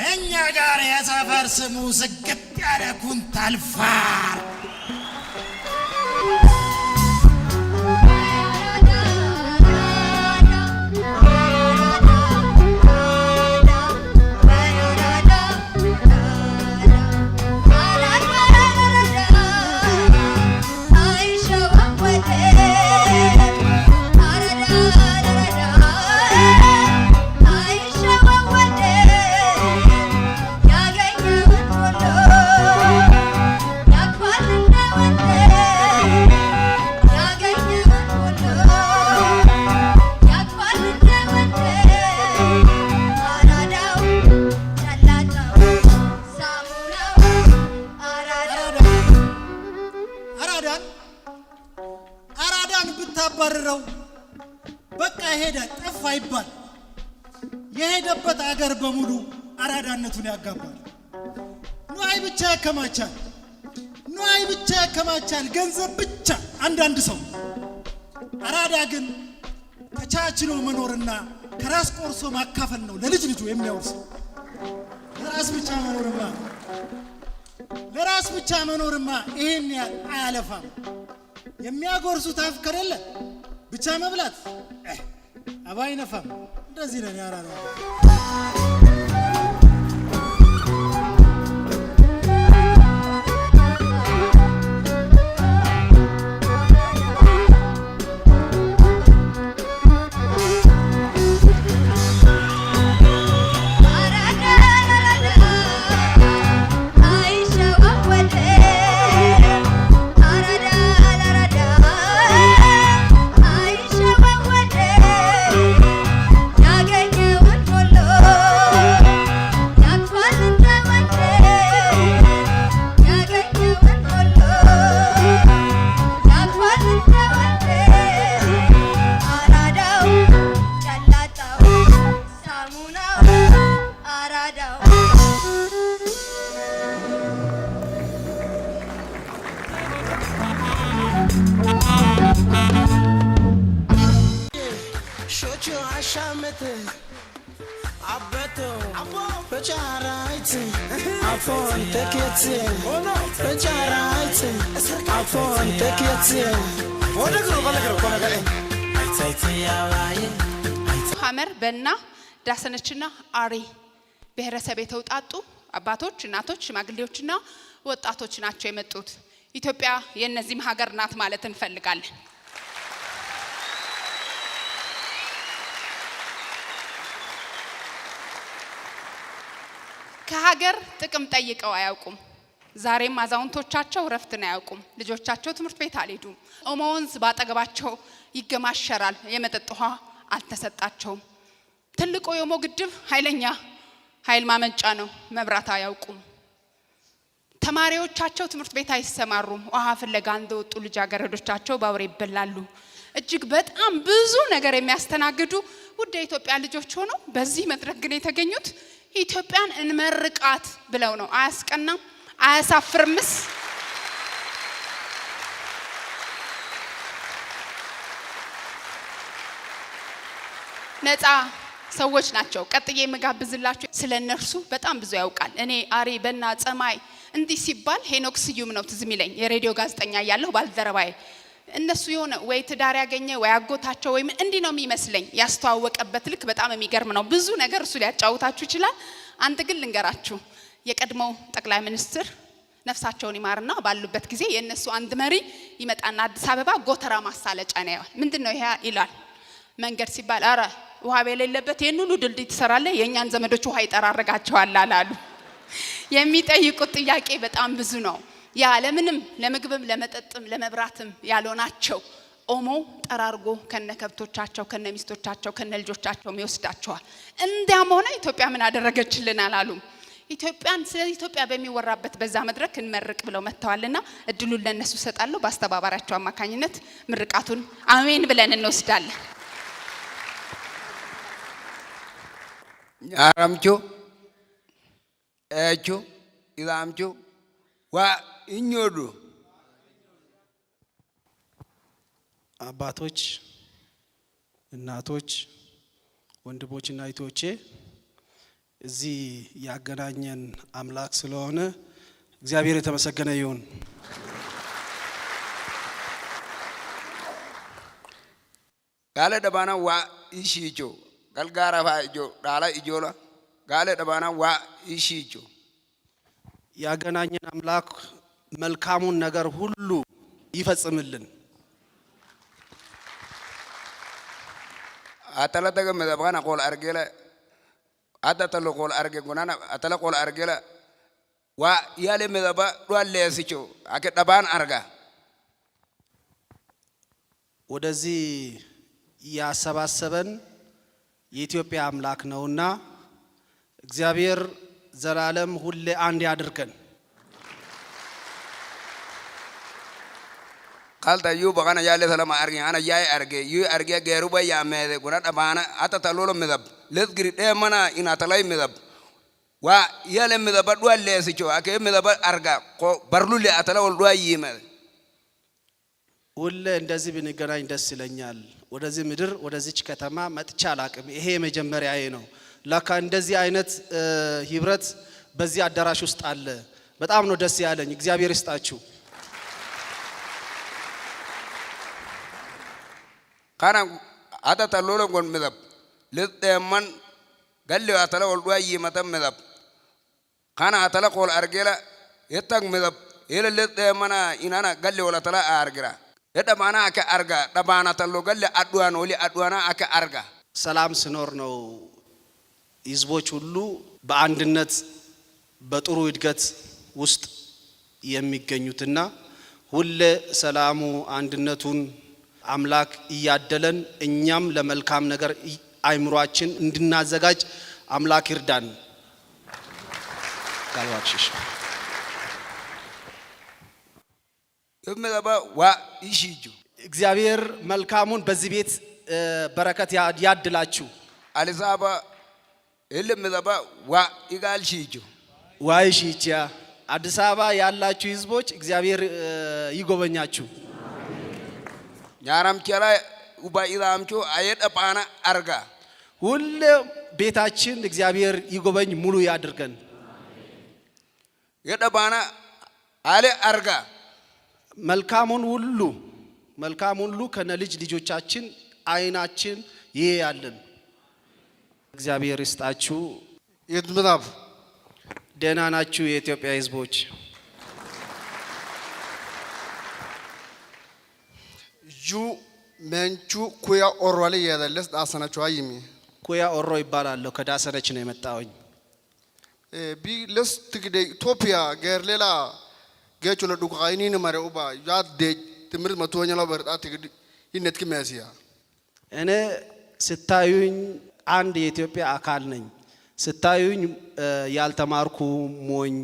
E: እኛ ጋር የሰፈር ስሙ ስግጥ ያለ ኩንታል ፋር አራዳን ብታባረረው በቃ ሄደ ጠፋ ይባል የሄደበት አገር በሙሉ አራዳነቱን ያጋባል ኑአይ ብቻ ያከማቻል ገንዘብ ብቻ አንዳንድ ሰው አራዳ ግን ተቻችሎ መኖርና ከራስ ቆርሶ ማካፈል ነው ለልጅ ልጁ የሚያወርስ። ለራስ ብቻ መኖርማ ይሄን አያለፋም። የሚያጎርሱት አፍ ከሌለ ብቻ መብላት አባይ ነፋም። እንደዚህ ነው ያራራ ሐመር በና ዳሰነችና አሪ ብሔረሰብ የተውጣጡ አባቶች፣ እናቶች፣ ሽማግሌዎችና ወጣቶች ናቸው የመጡት። ኢትዮጵያ የነዚህም ሀገር ናት ማለት እንፈልጋለን። ከሀገር ጥቅም ጠይቀው አያውቁም። ዛሬም አዛውንቶቻቸው ረፍትን አያውቁም። ልጆቻቸው ትምህርት ቤት አልሄዱም። ኦሞ ወንዝ ባጠገባቸው ይገማሸራል። የመጠጥ ውሃ አልተሰጣቸውም። ትልቁ የኦሞ ግድብ ኃይለኛ ኃይል ማመንጫ ነው። መብራት አያውቁም። ተማሪዎቻቸው ትምህርት ቤት አይሰማሩም። ውሃ ፍለጋ እንደወጡ ልጃገረዶቻቸው ባውሬ ይበላሉ። እጅግ በጣም ብዙ ነገር የሚያስተናግዱ ውድ የኢትዮጵያ ልጆች ሆነው በዚህ መድረክ ግን የተገኙት ኢትዮጵያን እንመርቃት ብለው ነው። አያስቀናም? አያሳፍርምስ? ነፃ ሰዎች ናቸው። ቀጥዬ የምጋብዝላችሁ ስለነርሱ በጣም ብዙ ያውቃል። እኔ አሪ በና ጸማይ እንዲህ ሲባል ሄኖክ ስዩም ነው ትዝ የሚለኝ የሬዲዮ ጋዜጠኛ ያለው ባልደረባይ። እነሱ የሆነ ወይ ትዳር ያገኘ ወይ አጎታቸው ወይ እንዲህ ነው የሚመስለኝ። ያስተዋወቀበት ልክ በጣም የሚገርም ነው። ብዙ ነገር እሱ ሊያጫውታችሁ ይችላል። አንድ ግን ልንገራችሁ። የቀድሞው ጠቅላይ ሚኒስትር ነፍሳቸውን ይማርና ባሉበት ጊዜ የነሱ አንድ መሪ ይመጣና አዲስ አበባ ጎተራ ማሳለጫ ነው ያው ምንድነው ይሄ ይላል። መንገድ ሲባል አረ ውሃ በሌለበት ይሄን ሁሉ ድልድይ ትሰራለህ? የኛን ዘመዶች ውሃ ይጠራረጋቸዋል አላሉ። የሚጠይቁት ጥያቄ በጣም ብዙ ነው። ያ ለምንም ለምግብም ለመጠጥም ለመብራትም ያልሆናቸው ኦሞ ጠራርጎ ከነከብቶቻቸው ከነሚስቶቻቸው ከነልጆቻቸው ይወስዳቸዋል። እንዲያም ሆነ ኢትዮጵያ ምን አደረገችልን አላሉም። ኢትዮጵያን ስለ ኢትዮጵያ በሚወራበት በዛ መድረክ እንመርቅ ብለው መተዋልና እድሉን ለነሱ ሰጣለሁ። በአስተባባሪያቸው አማካኝነት ምርቃቱን አሜን ብለን እንወስዳለን።
F: አራምቾ እቾ ኢላምቾ ዋ ኢኞዱ
E: አባቶች፣ እናቶች፣ ወንድሞችና እህቶቼ እዚህ ያገናኘን አምላክ ስለሆነ እግዚአብሔር የተመሰገነ ይሁን።
F: ጋለ ደባና ዋ ኢሺቾ ጋልጋራ ባጆ ዳላ ኢጆላ ጋለ ደባና ዋ ኢሺቾ
E: ያገናኘን አምላክ መልካሙን ነገር ሁሉ ይፈጽምልን።
F: አተላ ደገመ ደባና ቆል አርገለ አተተሎ ቆል አርገ ጎናና አተላ ቆል አርገለ ዋ ያለ መደባ ዷለስቾ አከ ደባን አርጋ
E: ወደዚህ ያሰባሰበን የኢትዮጵያ አምላክ ነውና እግዚአብሔር ዘላለም ሁሌ አንድ ያድርገን።
F: ካልታ ዩ በጋና ያለ ሰላም አርገ አና ያይ አርገ ዩ አርገ ገሩ ባያ መደ ጉና ደባና አተተሎሎ መደብ ለዝግሪ ደማና ኢና ተላይ መደብ ዋ ያለ መደብ ዷለስቾ አከ መደብ አርጋ ኮ በርሉለ አተላ ወልዷ ይመ
G: ሁሌ እንደዚህ ብንገናኝ ደስ ይለኛል። ወደዚህ ምድር ወደዚች ከተማ መጥቻ አላቅም። ይሄ መጀመሪያዬ ነው። ለካ እንደዚህ አይነት ህብረት በዚህ አዳራሽ ውስጥ አለ። በጣም ነው ደስ ያለኝ። እግዚአብሔር ይስጣችሁ።
F: ካና አታ ተሎሎ ጎን ምዘብ ለጠመን ገለው አተለ ወልዷ ይመተም ምዘብ ካና አተለ ቆል አርጌላ የታግ ምዘብ የለ ለጠመና ኢናና ገለው ወላተላ አርግራ የደማና አከ አርጋ ደባና ተሎ ገለ አድዋን ወሊ አድዋና አከ አርጋ
G: ሰላም ሲኖር ነው ህዝቦች ሁሉ በአንድነት በጥሩ እድገት ውስጥ የሚገኙትና ሁሌ ሰላሙ አንድነቱን አምላክ እያደለን እኛም ለመልካም ነገር አይምሮአችን እንድናዘጋጅ አምላክ ይርዳን። ጋልዋክሽ
F: እመባ ዋ ይሽጁ
G: እግዚአብሔር መልካሙን በዚህ ቤት በረከት ያድላችሁ።
F: አልዛባ እልምዛባ ዋ ይጋልሽጁ
G: ዋይሽቻ አዲስ አበባ ያላችሁ ህዝቦች እግዚአብሔር ይጎበኛችሁ።
F: ኛራም ቸራ ኡባ ኢራምቾ አየደፓና አርጋ
G: ሁሉ ቤታችን እግዚአብሔር ይጎበኝ ሙሉ ያድርገን።
F: የደባና አለ አርጋ
G: መልካሙን ሁሉ ከነ ልጆቻችን አይናችን ይሄ ያለን እግዚአብሔር ይስጣችሁ።
H: ይድምናብ
G: ደህና ናችሁ የኢትዮጵያ ህዝቦች?
H: ጁ መንቹ ኩያ ኦሮለ ያደለስ ዳሰናቹ አይሚ
G: ኩያ ኦሮ ይባላል። ከዳሰነች ነው የመጣውኝ።
H: ቢ ለስ ትግደ ኢትዮጵያ ገርሌላ ገቹ ለዱቃይኒን ማረኡባ ያደ ትምርት መቶኛ ነው በርጣ ትግድ ይነት ከመያሲያ
G: እኔ ስታዩኝ አንድ የኢትዮጵያ አካል ነኝ። ስታዩኝ ያልተማርኩ ሞኝ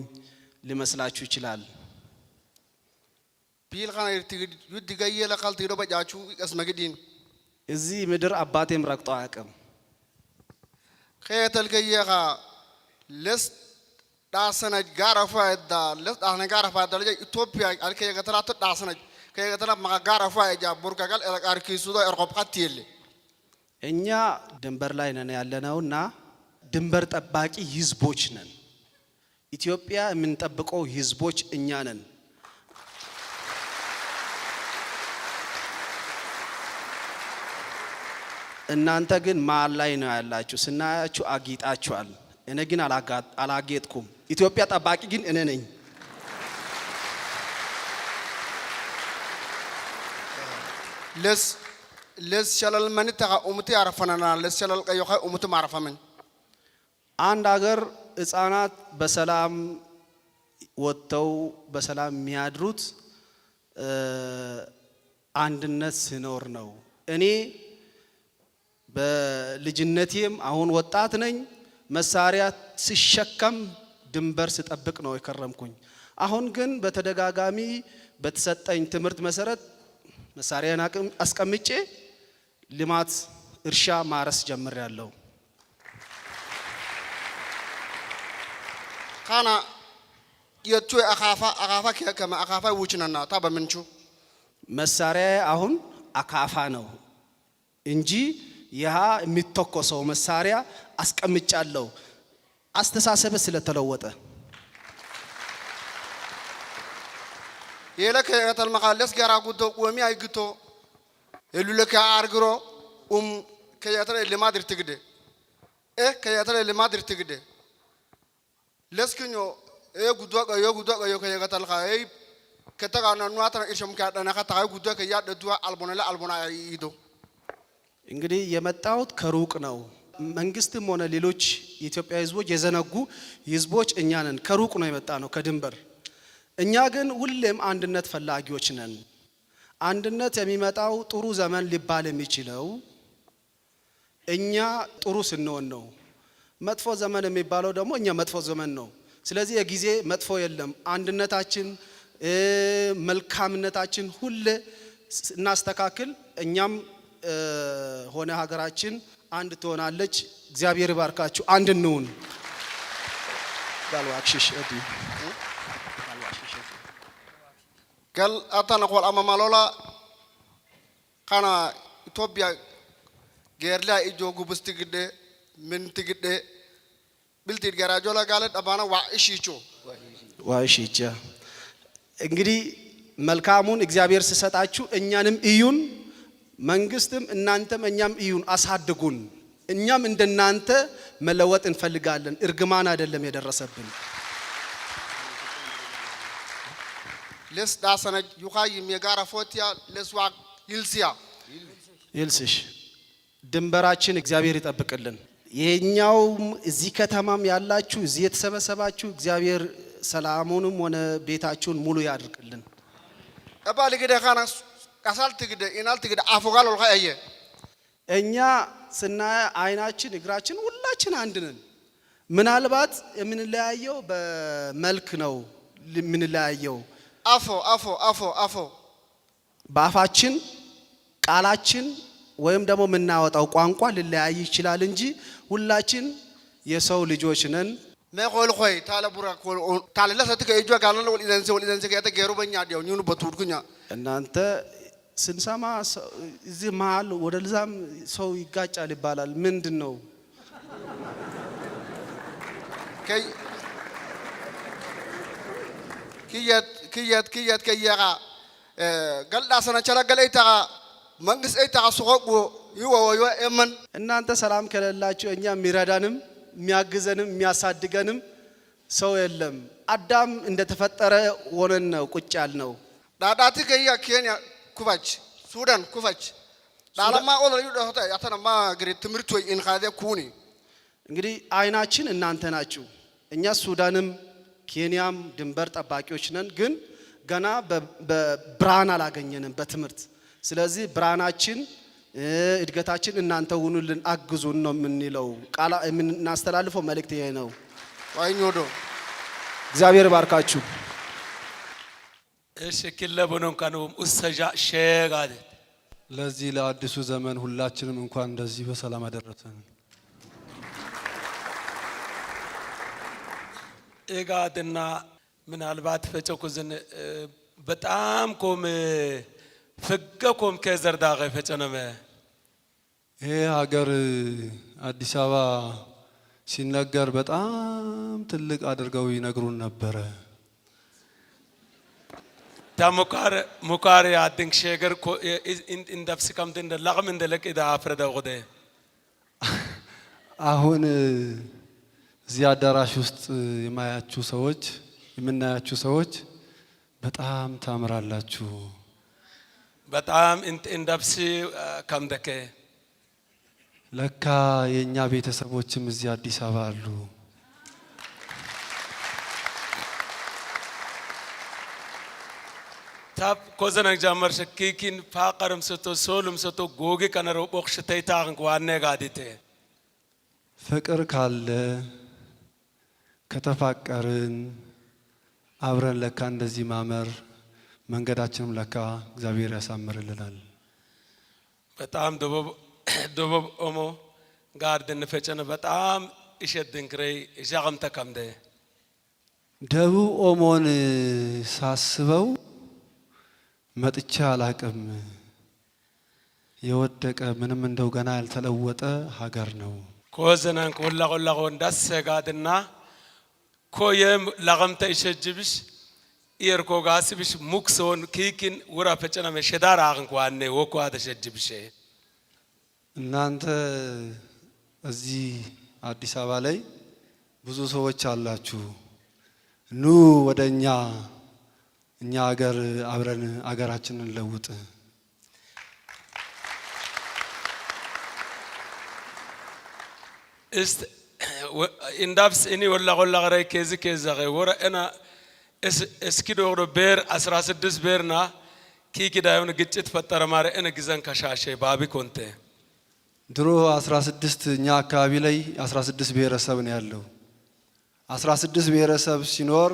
G: ሊመስላችሁ ይችላል።
H: ቢል ካና ትግድ ይድጋየ ለካል ትግዶ በጃቹ እስመግዲን
G: እዚህ ምድር አባቴም ረግጦ አያውቅም።
H: ከየተልገየኻ ለስ ዳሰነጅ ጋራፋ ዳ ለስ ዳሰነ ጋራፋ ዳ ኢትዮጵያ አልከ የገተራተ ዳሰነጅ ከየገተራ ማጋራፋ ያጃ ቡርካጋል አርኪሱዳ እርቆብቃት ይለ
G: እኛ ድንበር ላይ ነን ያለነውና ድንበር ጠባቂ ህዝቦች ነን። ኢትዮጵያ የምንጠብቀው ህዝቦች እኛ ነን። እናንተ ግን ማል ላይ ነው ያላችሁ። ስናያችሁ አጊጣችኋል። እኔ ግን አላጌጥኩም። ኢትዮጵያ ጠባቂ ግን እኔ ነኝ።
H: ለስ ሸለል መንታ ኡምቲ ያረፈናና ለስ ሸለል ቀዮኸ ኡምቲ ማረፈመን
G: አንድ ሀገር ህፃናት በሰላም ወጥተው በሰላም የሚያድሩት አንድነት ሲኖር ነው። እኔ በልጅነቴም አሁን ወጣት ነኝ። መሳሪያ ሲሸከም ድንበር ስጠብቅ ነው የከረምኩኝ። አሁን ግን በተደጋጋሚ በተሰጠኝ ትምህርት መሰረት መሳሪያን አስቀምጬ ልማት እርሻ ማረስ ጀምሬያለሁ።
H: ካና የቱ አካፋ ከማ አካፋ ውጭነና ታበምንቹ
G: መሳሪያ አሁን አካፋ ነው እንጂ ያ የሚተኮሰው መሳሪያ አስቀምጫለሁ። አስተሳሰብ ስለተለወጠ
H: የለከ ከተል መቃለስ ጋራ ጉዶ ቆሚ አይግቶ የሉለከ አርግሮ ከያተለ ለማድር ትግደ ከያተለ ለማድር ትግደ ለስከኞ ጉዶ ቀዮ ከየከተል ካይ ከተጋና ኗታ እርሽም ካዳና ካታይ ጉዶ ከያደዱ አልቦነላ አልቦና ይዶ
G: እንግዲህ የመጣሁት ከሩቅ ነው። መንግስትም ሆነ ሌሎች የኢትዮጵያ ህዝቦች የዘነጉ ህዝቦች እኛ ነን። ከሩቅ ነው የመጣ ነው ከድንበር። እኛ ግን ሁሌም አንድነት ፈላጊዎች ነን። አንድነት የሚመጣው ጥሩ ዘመን ሊባል የሚችለው እኛ ጥሩ ስንሆን ነው። መጥፎ ዘመን የሚባለው ደግሞ እኛ መጥፎ ዘመን ነው። ስለዚህ የጊዜ መጥፎ የለም። አንድነታችን መልካምነታችን ሁሌ እናስተካክል። እኛም ሆነ ሀገራችን አንድ ትሆናለች። እግዚአብሔር ይባርካችሁ። አንድ እንሁን። ጋልዋክሽሽ እዲ
H: قال أتانا قول أما مالولا kana ኢትዮጵያ ጌርላ ኢጆ ጉብስት ግደ ምን ትግደ ብልት ገራጆ ለጋለ ዳባና ዋኢሺቾ
G: ዋኢሺቻ እንግዲህ መልካሙን እግዚአብሔር ሲሰጣችሁ እኛንም እዩን መንግስትም እናንተም እኛም እዩን አሳድጉን እኛም እንደናንተ መለወጥ እንፈልጋለን እርግማን አይደለም የደረሰብን
H: ለስ ዳሰነ ዩኻይ የጋራ ፎቲያ ለስዋ ይልሲያ
G: ይልስሽ ድንበራችን እግዚአብሔር ይጠብቅልን የኛው እዚህ ከተማም ያላችሁ እዚህ የተሰበሰባችሁ እግዚአብሔር ሰላሙንም ሆነ ቤታችሁን ሙሉ ያድርግልን
H: አባል ግደ ካናስ ካሳልት ግደ ኢናልት ግደ አፎጋል ወልኻ አየ
G: እኛ ስናየ አይናችን እግራችን ሁላችን አንድ ነን ምናልባት የምንለያየው በመልክ ነው የምንለያየው
H: አፎ አፎ አፎ አፎ
G: በአፋችን ቃላችን ወይም ደግሞ የምናወጣው ቋንቋ ሊለያይ ይችላል እንጂ ሁላችን የሰው ልጆች ነን
H: መቆል ሆይ ታለ ቡራ ታለ ለሰት ከእጆ ጋር ነው ወሊዘንስ ከየተገሩ በእኛ ዲያው ኙኑ በትውድኩኛ እናንተ
G: ስንሰማ እዚህ መሃል ወደ ልዛም ሰው ይጋጫል ይባላል ምንድነው
H: كيات كيرا قال لا سنة شلا قال إيتها መንግስት አይታ ሱቆቁ ይወወዩ እመን
G: እናንተ ሰላም ከሌላችሁ እኛ የሚረዳንም የሚያግዘንም የሚያሳድገንም ሰው የለም አዳም እንደተፈጠረ ሆነን ነው ቁጭ ያልነው
H: ዳዳቲ ከያ ኬንያ ኩፋች ሱዳን ኩፋች ዳላማ ኦልሬዲ ዶታ ያተናማ ግሪ ትምርት ወይ ኢንካደ ኩኒ
G: እንግዲህ አይናችን እናንተ ናችሁ እኛ ሱዳንም ኬንያም ድንበር ጠባቂዎች ነን ግን ገና በብርሃን አላገኘንም በትምርት ስለዚህ ብርሃናችን እድገታችን እናንተ ሁኑልን አግዙን ነው የምንለው ቃል እናስተላልፈው መልእክት ይሄ ነው
H: ዋይኞዶ
G: እግዚአብሔር ባርካችሁ
I: እሺ ከለቦነን ካኑ ኡሰጃ ሸጋደ
J: ለዚህ ለአዲሱ ዘመን ሁላችንም እንኳን እንደዚህ በሰላም አደረሰን
I: ኤጋድና ምናልባት ፈጨኩዝን በጣም ቆም ፍገኮም ከዘርዳገ ፈጨነመ
J: ይሄ ሀገር አዲስ አበባ ሲነገር በጣም ትልቅ አድርገው ይነግሩን ነበር
I: ታሙካር ሙካር ያድንክ ሸገር እንደፍስ ከምት እንደ ለቅም እንደ ለቅዳ አፍረደ ወደ
J: አሁን እዚህ አዳራሽ ውስጥ የማያችሁ ሰዎች የምናያችሁ ሰዎች በጣም ታምራላችሁ
I: በጣም እንደፍስ ከምደከ
J: ለካ የኛ ቤተሰቦችም እዚህ አዲስ አበባ አሉ
I: ታብ ኮዘና ጃመር ሸኪኪን ፋቀርም ሰቶ ሶልም ሰቶ ጎጌ ከነሮ ቦክሽተይ ታን ቋነ ጋዲተ
J: ፍቅር ካለ ከተፋቀርን አብረን ለካ እንደዚህ ማመር መንገዳችንም ለካ እግዚአብሔር ያሳምርልናል
I: በጣም ደቡብ ኦሞ ጋርደን ፈጨነ በጣም እሸድንክረይ ጃም ተከምደ
J: ደቡብ ኦሞን ሳስበው መጥቻ አላቅም የወደቀ ምንም እንደው ገና ያልተለወጠ ሀገር ነው
I: ኮዘናን ቆላ እንዳሰጋድና ኮየም ለቀምተ ይሸጅብሽ ኢርኮ ጋስብሽ ሙክሶን ኪኪን ወራ ፈጨና መሸዳራ አንኳነ ወኳ ተሸጅብሽ
J: እናንተ እዚህ አዲስ አበባ ላይ ብዙ ሰዎች አላችሁ ኑ ወደኛ እኛ ሀገር አብረን ሀገራችንን ለውጥ
I: است اندابس اني ولا غير كذا ورا انا اسكيدو بير 16 بيرنا كي كده يوم ግጭት ፈጠረ ማረ እነ ግዘን ከሻሸ ባቢ ኮንቴ
J: ድሮ 16 ኛ አካባቢ ላይ 16 ብሔረሰብ ነው ያለው 16 ብሔረሰብ ሲኖር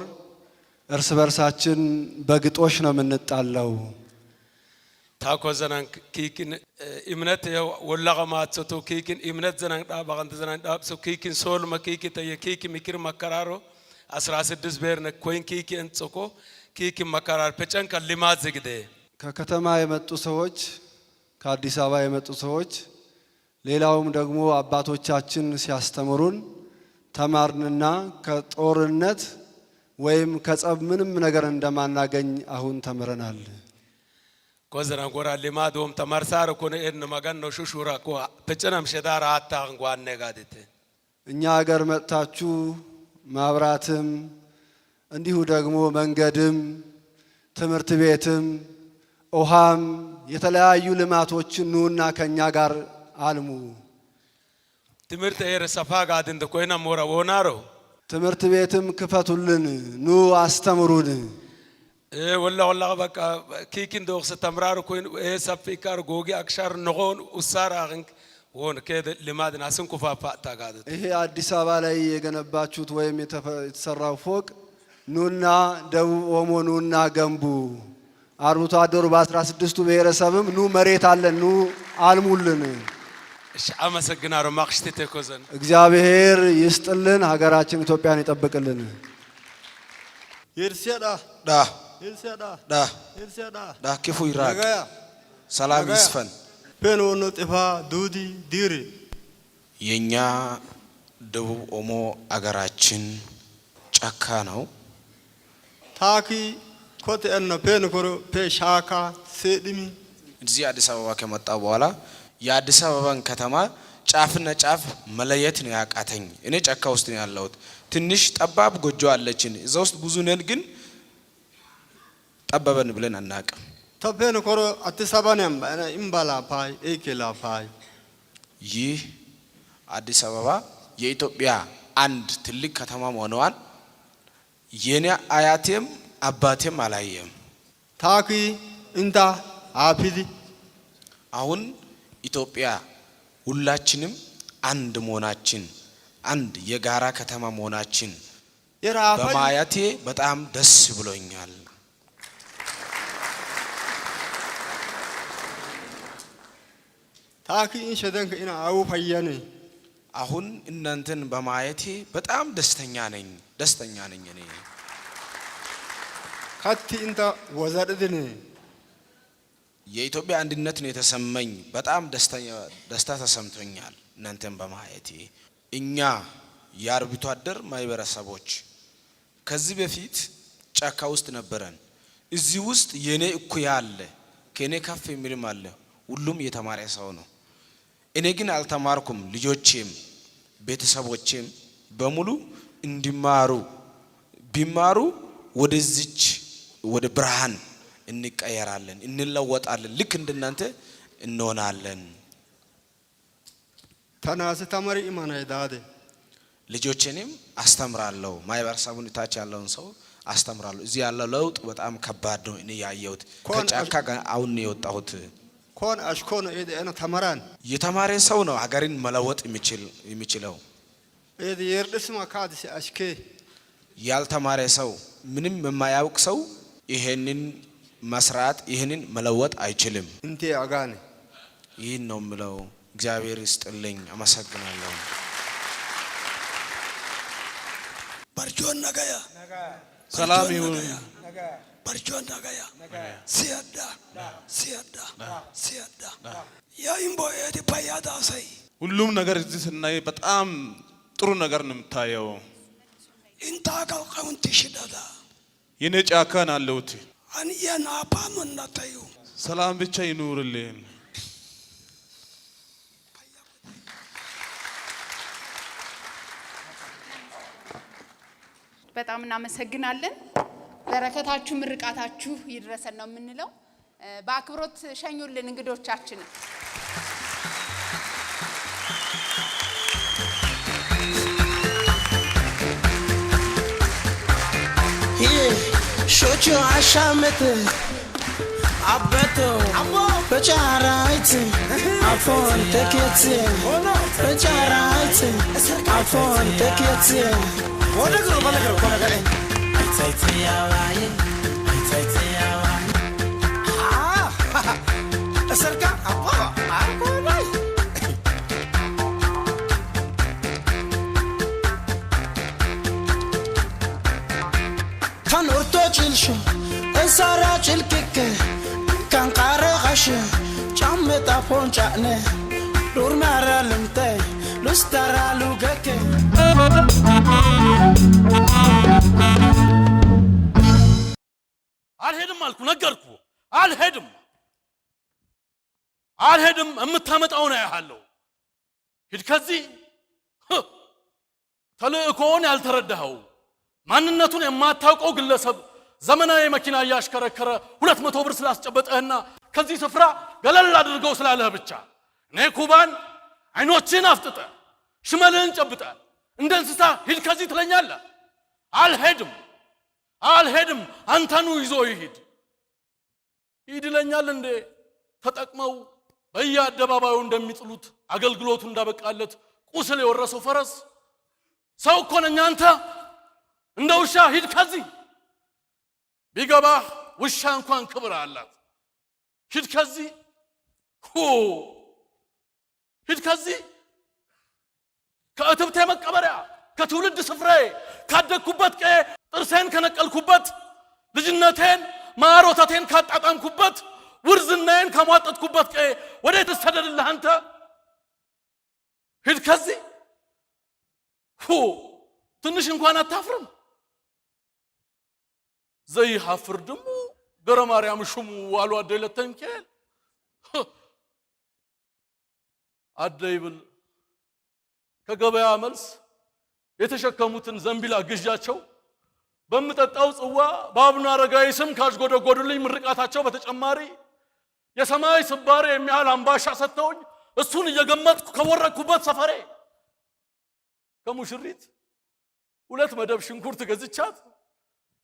J: እርስ በርሳችን በግጦሽ ነው የምንጣላው
I: ታኮዘናን ኪኪን እምነት ያው ወላቀማጽቶ ኪኪን እምነት ዘናን ዳባንተ ዘናን ዳብሶ ኪኪን ሶል መኪኪ ተየኪኪ ምክር መከራሮ 16 ብሔር ነው ኮይን ኪኪ እንጽቆ ኪኪ መከራር ፈጨን ከልማት ዝግደ
J: ከከተማ የመጡ ሰዎች ከአዲስ አበባ የመጡ ሰዎች ሌላውም ደግሞ አባቶቻችን ሲያስተምሩን ተማርንና ከጦርነት ወይም ከጸብ ምንም ነገር እንደማናገኝ አሁን ተምረናል።
I: ኮዘና ጎራ ሊማዶም ተማርሳር ኮነ እን ማጋን ነው ሹሹራ ኮ በጨናም ሸዳራ አታን ጓነ ጋደተ
J: እኛ ሀገር መጥታችሁ ማብራትም እንዲሁ ደግሞ መንገድም ትምህርት ቤትም ውሃም የተለያዩ ልማቶችን ኑና ከኛ ጋር አልሙ።
I: ትምህርት ሰፋ ጋድን ኮይና ሞራ ወናሮ
J: ትምህርት ቤትም ክፈቱልን ኑ አስተምሩን።
I: ወላ በቃ ኪኪን ዶክስ ተምራሩ ኮይን ሰፊካር ጎጊ አክሻር ነሆን ኡሳራን ወን ከደ ልማድና ስንኩፋፋ ታጋደ
J: ይሄ አዲስ አበባ ላይ የገነባችሁት ወይም የተሰራው ፎቅ ኑና ደቡብ ኦሞ ኑና ገንቡ። አርብቶ አደሩ በ16ቱ ብሔረሰብም ኑ መሬት አለን ኑ አልሙልን።
I: እሺ አመሰግናለሁ። ማክሽቴ ኮዘን
J: እግዚአብሔር ይስጥልን፣ ሀገራችን ኢትዮጵያን ይጠብቅልን።
H: ይርሲያዳ
K: ዳ
H: ይርሲያዳ
K: ዳ
H: ይርሲያዳ
K: ዳ ክፉ ይራቅ፣ ሰላም ይስፈን።
H: ፔኖኖ ጥፋ ዱዲ ዲሪ
K: የኛ ደቡብ ኦሞ አገራችን ጫካ ነው።
H: ታኪ ኮቴ እና ፔን ኮሮ ፔሻካ ሴድሚ
K: እዚህ አዲስ አበባ ከመጣ በኋላ የአዲስ አበባን ከተማ ጫፍና ጫፍ መለየት ነው ያቃተኝ። እኔ ጫካ ውስጥ ነው ያለሁት። ትንሽ ጠባብ ጎጆ አለችን። እዛ ውስጥ ብዙ ነን፣ ግን ጠበበን ብለን አናውቅም።
H: ተፔን ኮሮ አዲስ አበባን ኢምባላ ፓይ ኤኬላ ፓይ
K: ይህ አዲስ አበባ የኢትዮጵያ አንድ ትልቅ ከተማ መሆኗን የኔ አያቴም አባቴም አላየም።
H: ታኪ እንታ አፒዲ
K: አሁን ኢትዮጵያ ሁላችንም አንድ መሆናችን አንድ የጋራ ከተማ መሆናችን በማየቴ በጣም ደስ ብሎኛል።
H: ታኪ እንሸደንከ ኢና አው ፈያኔ
K: አሁን እናንተን በማየቴ በጣም ደስተኛ ነኝ እኔ
H: ካቲ እንታ ወዛደድኔ
K: የኢትዮጵያ አንድነት ነው የተሰማኝ። በጣም ደስታ ተሰምቶኛል እናንተን በማየቴ። እኛ የአርብቶ አደር ማህበረሰቦች ከዚህ በፊት ጫካ ውስጥ ነበረን። እዚህ ውስጥ የኔ እኩያ አለ፣ ከኔ ከፍ የሚልም አለ። ሁሉም የተማረ ሰው ነው። እኔ ግን አልተማርኩም። ልጆቼም ቤተሰቦቼም በሙሉ እንዲማሩ ቢማሩ ወደዚች ወደ ብርሃን እንቀየራለን፣ እንለወጣለን፣ ልክ እንደናንተ እንሆናለን።
H: ተናስ ተማሪ ኢማና ዳደ
K: ልጆቼንም አስተምራለሁ። ማህበረሰቡን ታች ያለውን ሰው አስተምራለሁ። እዚህ ያለው ለውጥ በጣም ከባድ ነው። እኔ ያየሁት ከጫካ ጋር አሁን ነው የወጣሁት።
H: ኮን አሽኮን እኔ ተማራን
K: የተማረ ሰው ነው ሀገርን መለወጥ የሚችለው።
H: የርድስ ማካዲስ አሽኬ
K: ያልተማረ ሰው ምንም የማያውቅ ሰው ይሄንን መስራት ይሄንን መለወጥ አይችልም።
H: እንቴ አጋኔ
K: ይህን ነው የምለው። እግዚአብሔር ይስጥልኝ፣ አመሰግናለሁ።
L: በርጆን ነገያ
I: ሰላም ይሁን።
L: በርጆን ነገያ ሲያዳ ያይምቦ ኤዲ ፓያዳ ሳይ
M: ሁሉም ነገር እዚህ ስናይ በጣም ጥሩ ነገር ነው የምታየው።
L: ኢንታ ካውንት ሽዳዳ
M: የኔ ጫካን አለውት
L: አንየና አፓመን ናታዩ
M: ሰላም ብቻ ይኑርልን።
E: በጣም እናመሰግናለን። በረከታችሁ ምርቃታችሁ ይድረሰን ነው የምንለው። በአክብሮት ሸኙልን እንግዶቻችን።
L: ሾቹ አሻመት አበቶ በጫራይት አፎን ተከት በጫራይት አፎን ተከት ወደግሮ ባለግሮ ኮነገሬ አይታይያዋይ እሰርካ አባ አቆይ ካኖርቶ ጭልሾ እንሳራ ጭልክክ ካንቃረ ኻሽ ጫመጣ ponciane durmara limte lustara lugake
N: አልሄድም አልኩ ነገርኩ አልሄድም እምታመጣው ነው ያለው ሂድ ከዚህ ተልእኮውን ያልተረዳኸው ማንነቱን የማታውቀው ግለሰብ ዘመናዊ መኪና ያሽከረከረ 200 ብር ስላስጨበጠህና ከዚህ ስፍራ ገለል አድርገው ስላለህ ብቻ እኔ ኩባን አይኖችን አፍጥጠ ሽመልህን ጨብጠ እንደ እንስሳ ሂድ ከዚህ ትለኛለህ አልሄድም አንተኑ ይዞ ይሂድ ይድለኛል እንዴ ተጠቅመው በየአደባባዩ እንደሚጥሉት አገልግሎቱ እንዳበቃለት ቁስል የወረሰው ፈረስ ሰው እኮ ነኝ አንተ እንደ ውሻ ሂድ ከዚህ ቢገባ ውሻ እንኳን ክብር አላት ሂድ ከዚህ ከእትብቴ መቀበሪያ ከትውልድ ስፍራዬ ካደግኩበት ቀዬ ጥርሴን ከነቀልኩበት ልጅነቴን ማር ወተቴን ካጣጣምኩበት ውርዝናዬን ከሟጠጥኩበት ቀዬ ወዴት ተሰደድልህ አንተ ሂድ ከዚህ ትንሽ እንኳን አታፍርም ዘይ ሀፍር ደሞ ገረ ማርያም ሹሙ ዋሉ አደለተንከል አደይብል ከገበያ መልስ የተሸከሙትን ዘንቢላ ግዣቸው በመጠጣው ጽዋ በአቡነ አረጋዊ ስም ካሽጎደጎዱልኝ ምርቃታቸው በተጨማሪ የሰማይ ስባሬ የሚያህል አምባሻ ሰጥተውኝ እሱን እየገመጥኩ ከወረኩበት ሰፈሬ ከሙሽሪት 2 መደብ ሽንኩርት ገዝቻት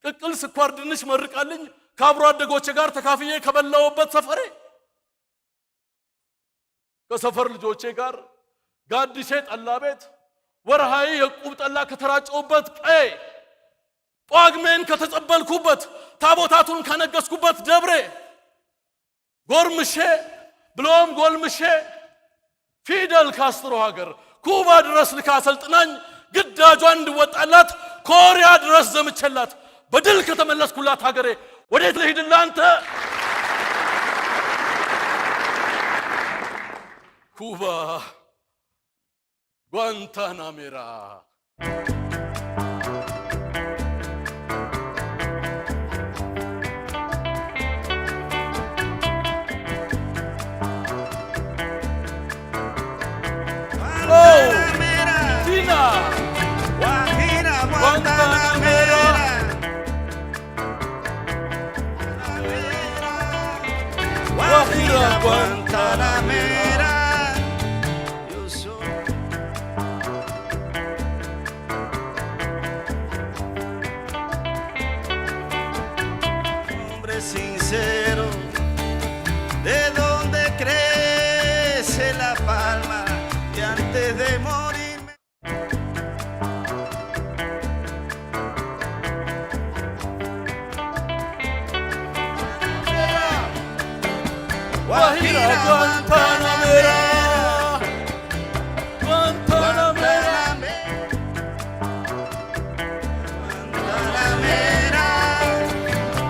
N: ቅቅል ስኳር ድንች መርቃልኝ ከአብሮ አደጎቼ ጋር ተካፍዬ ከበላውበት ሰፈሬ ከሰፈር ልጆቼ ጋር ጋዲሴ ጠላ ቤት ወርሃይ የቁብ ጠላ ከተራጨውበት ቀይ ጳግሜን ከተጸበልኩበት ታቦታቱን ከነገስኩበት ደብሬ ጎርምሼ ብሎም ጎልምሼ ፊደል ካስትሮ ሀገር ኩባ ድረስ ልካ አሰልጥናኝ ግዳጇን እንድወጣላት ኮሪያ ድረስ ዘምቸላት በድል ከተመለስኩላት ሀገሬ ወዴት ልሂድልህ አንተ ኩባ ጓንታናሜራ
L: Guantanamera yo soy hombre sincero de donde crece la palma y antes de morirme
N: Guajira Guantanamera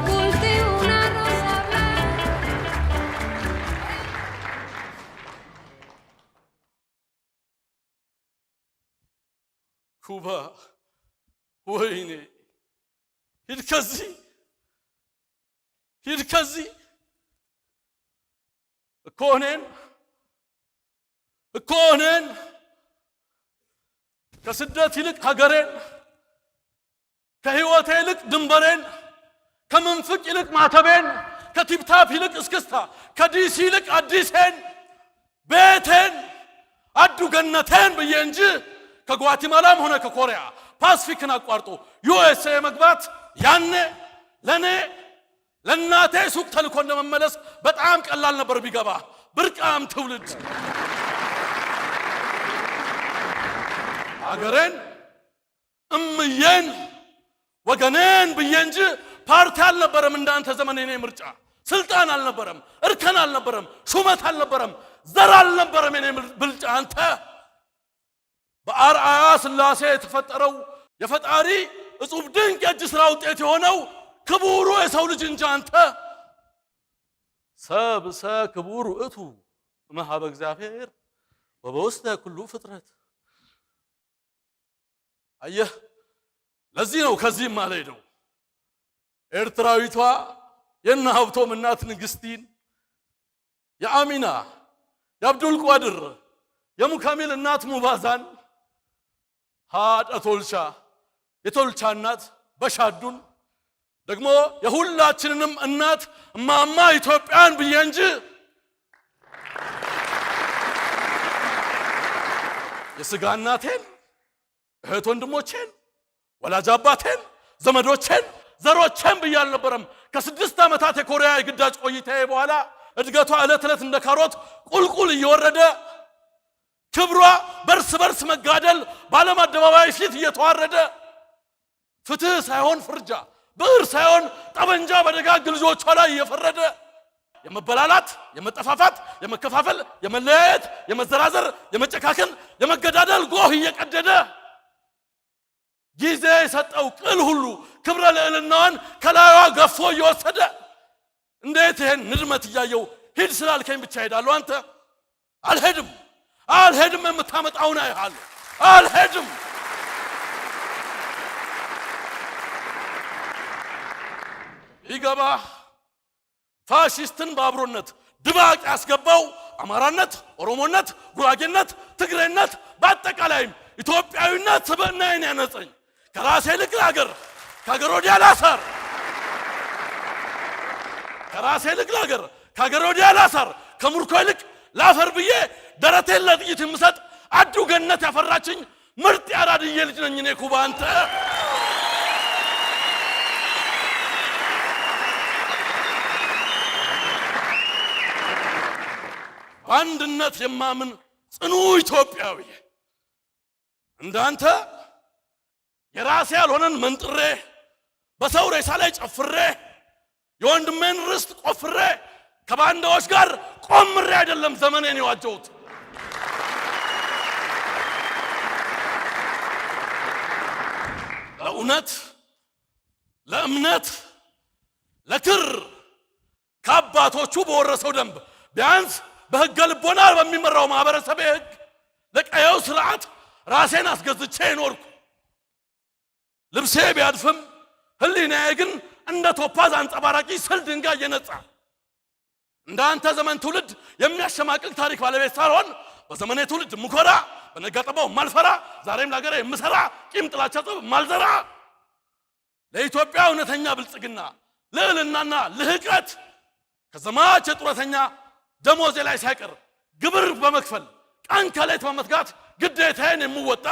B: Cultivo una rosa blanca.
N: ኩባ ወይኔ ሂድ ከዚህ እኮ እኔን ከስደት ይልቅ ሀገሬን ከህይወቴ ይልቅ ድንበሬን ከምንፍቅ ይልቅ ማተቤን ከቲፕታፕ ይልቅ እስክስታ ከዲሲ ይልቅ አዲሴን ቤቴን አዱ ገነቴን ብዬ እንጂ ከጓቲማላም ሆነ ከኮሪያ ፓሲፊክን አቋርጦ ዩኤስኤ መግባት ያኔ ለእናቴ ሱቅ ተልኮ እንደመመለስ በጣም ቀላል ነበር ቢገባ ብርቃም ትውልድ አገሬን እምዬን ወገኔን ብዬ እንጂ ፓርቲ አልነበረም እንዳንተ ዘመን የኔ ምርጫ ስልጣን አልነበረም እርከን አልነበረም ሹመት አልነበረም ዘር አልነበረም የኔ ብልጫ አንተ በአርአያ ስላሴ የተፈጠረው የፈጣሪ እጹብ ድንቅ የእጅ ስራ ውጤት የሆነው ክቡሩ የሰው ልጅ እንጂ አንተ ሰብሰ ክቡር እቱ እምኀበ እግዚአብሔር ወበውስተ ኩሉ ፍጥረት። አየህ ለዚህ ነው ከዚህም አልሄደው ኤርትራዊቷ የእነ ሀብቶም እናት ንግስቲን የአሚና የአብዱል ቋድር የሙካሚል እናት ሙባዛን ሃደ ቶልቻ የቶልቻ እናት በሻዱን ደግሞ የሁላችንንም እናት እማማ ኢትዮጵያን ብዬ እንጂ የስጋ እናቴን እህት ወንድሞቼን ወላጅ አባቴን ዘመዶቼን ዘሮቼን ብዬ አልነበረም። ከ6 ዓመታት የኮሪያ የግዳጅ ቆይታዬ በኋላ እድገቷ ዕለት ዕለት እንደ ካሮት ቁልቁል እየወረደ ክብሯ በርስ መጋደል በዓለም አደባባይ ፊት እየተዋረደ ፍትህ ሳይሆን ፍርጃ ብዕር ሳይሆን ጠበንጃ በደጋግ ልጆቿ ላይ እየፈረደ የመበላላት የመጠፋፋት የመከፋፈል የመለያየት የመዘራዘር የመጨካከል የመገዳደል ጎህ እየቀደደ ጊዜ የሰጠው ቅል ሁሉ ክብረ ልዕልናዋን ከላይዋ ገፎ እየወሰደ እንዴት ይሄን ንድመት እያየው ሂድ ስላልከኝ ብቻ ሄዳለሁ? አንተ አልሄድም የምታመጣውን አይሃለሁ አልሄድም። ይገባ ፋሽስትን በአብሮነት ድባቅ ያስገባው አማራነት፣ ኦሮሞነት፣ ጉራጌነት፣ ትግሬነት በአጠቃላይም ኢትዮጵያዊነት ስብዕናዬን ያነጸኝ ከራሴ ይልቅ ለአገር ከአገር ወዲያ ላሳር ከራሴ ይልቅ ለአገር ከአገር ወዲያ ላሳር ከምርኮ ይልቅ ላፈር ብዬ ደረቴን ለጥይት የምሰጥ አዱ ገነት ያፈራችኝ ምርጥ ያራድዬ ልጅ ነኝ እኔ ኩባ። አንተ አንድነት የማምን ጽኑ ኢትዮጵያዊ እንዳንተ የራሴ ያልሆነን መንጥሬ በሰው ሬሳ ላይ ጨፍሬ የወንድሜን ርስት ቆፍሬ ከባንዳዎች ጋር ቆምሬ አይደለም ዘመኔን የዋጀሁት። ለእውነት ለእምነት ለክር ከአባቶቹ በወረሰው ደንብ ቢያንስ በሕገ ልቦና በሚመራው ማህበረሰብ ሕግ ለቀየው ስርዓት ራሴን አስገዝቼ ይኖርኩ። ልብሴ ቢያድፍም ህሊናዬ ግን እንደ ቶፓዝ አንጸባራቂ ስል ድንጋይ እየነጻ እንዳንተ ዘመን ትውልድ የሚያሸማቅቅ ታሪክ ባለቤት ሳልሆን በዘመኔ ትውልድ ምኮራ በነጋጠባው ማልፈራ ዛሬም ለሀገሬ የምሰራ ቂም ጥላቻ ጽብ ማልዘራ ለኢትዮጵያ እውነተኛ ብልጽግና ልዕልናና ልህቀት ከዘማች የጡረተኛ ደሞዜ ላይ ሳይቀር ግብር በመክፈል ቀን ከሌት በመትጋት ግዴታዬን የምወጣ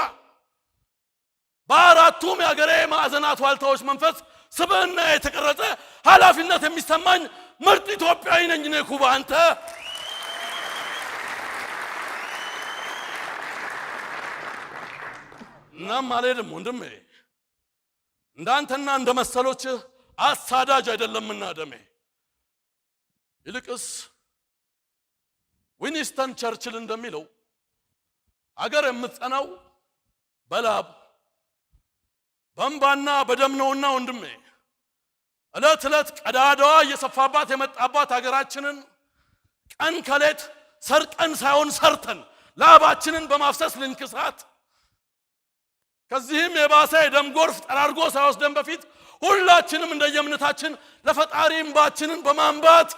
N: በአራቱም የሀገሬ ማዕዘናት ዋልታዎች መንፈስ ስብዕና የተቀረጸ ኃላፊነት የሚሰማኝ ምርጥ ኢትዮጵያዊ ነኝ እኔ ኩባ። አንተ እናም አልሄድም ወንድሜ እንዳንተና እንደ መሰሎች አሳዳጅ አይደለምና ደሜ። ይልቅስ ዊንስተን ቸርችል እንደሚለው አገር የምትጸናው በላብ በእንባና በደም ነውና ወንድሜ ዕለት ዕለት ቀዳዳዋ እየሰፋባት የመጣባት ሀገራችንን ቀን ከሌት ሰርቀን ሳይሆን ሰርተን ላባችንን በማፍሰስ ልንክሳት ከዚህም የባሰ የደም ጎርፍ ጠራርጎ ሳይወስደን በፊት ሁላችንም እንደየእምነታችን ለፈጣሪ እንባችንን በማንባት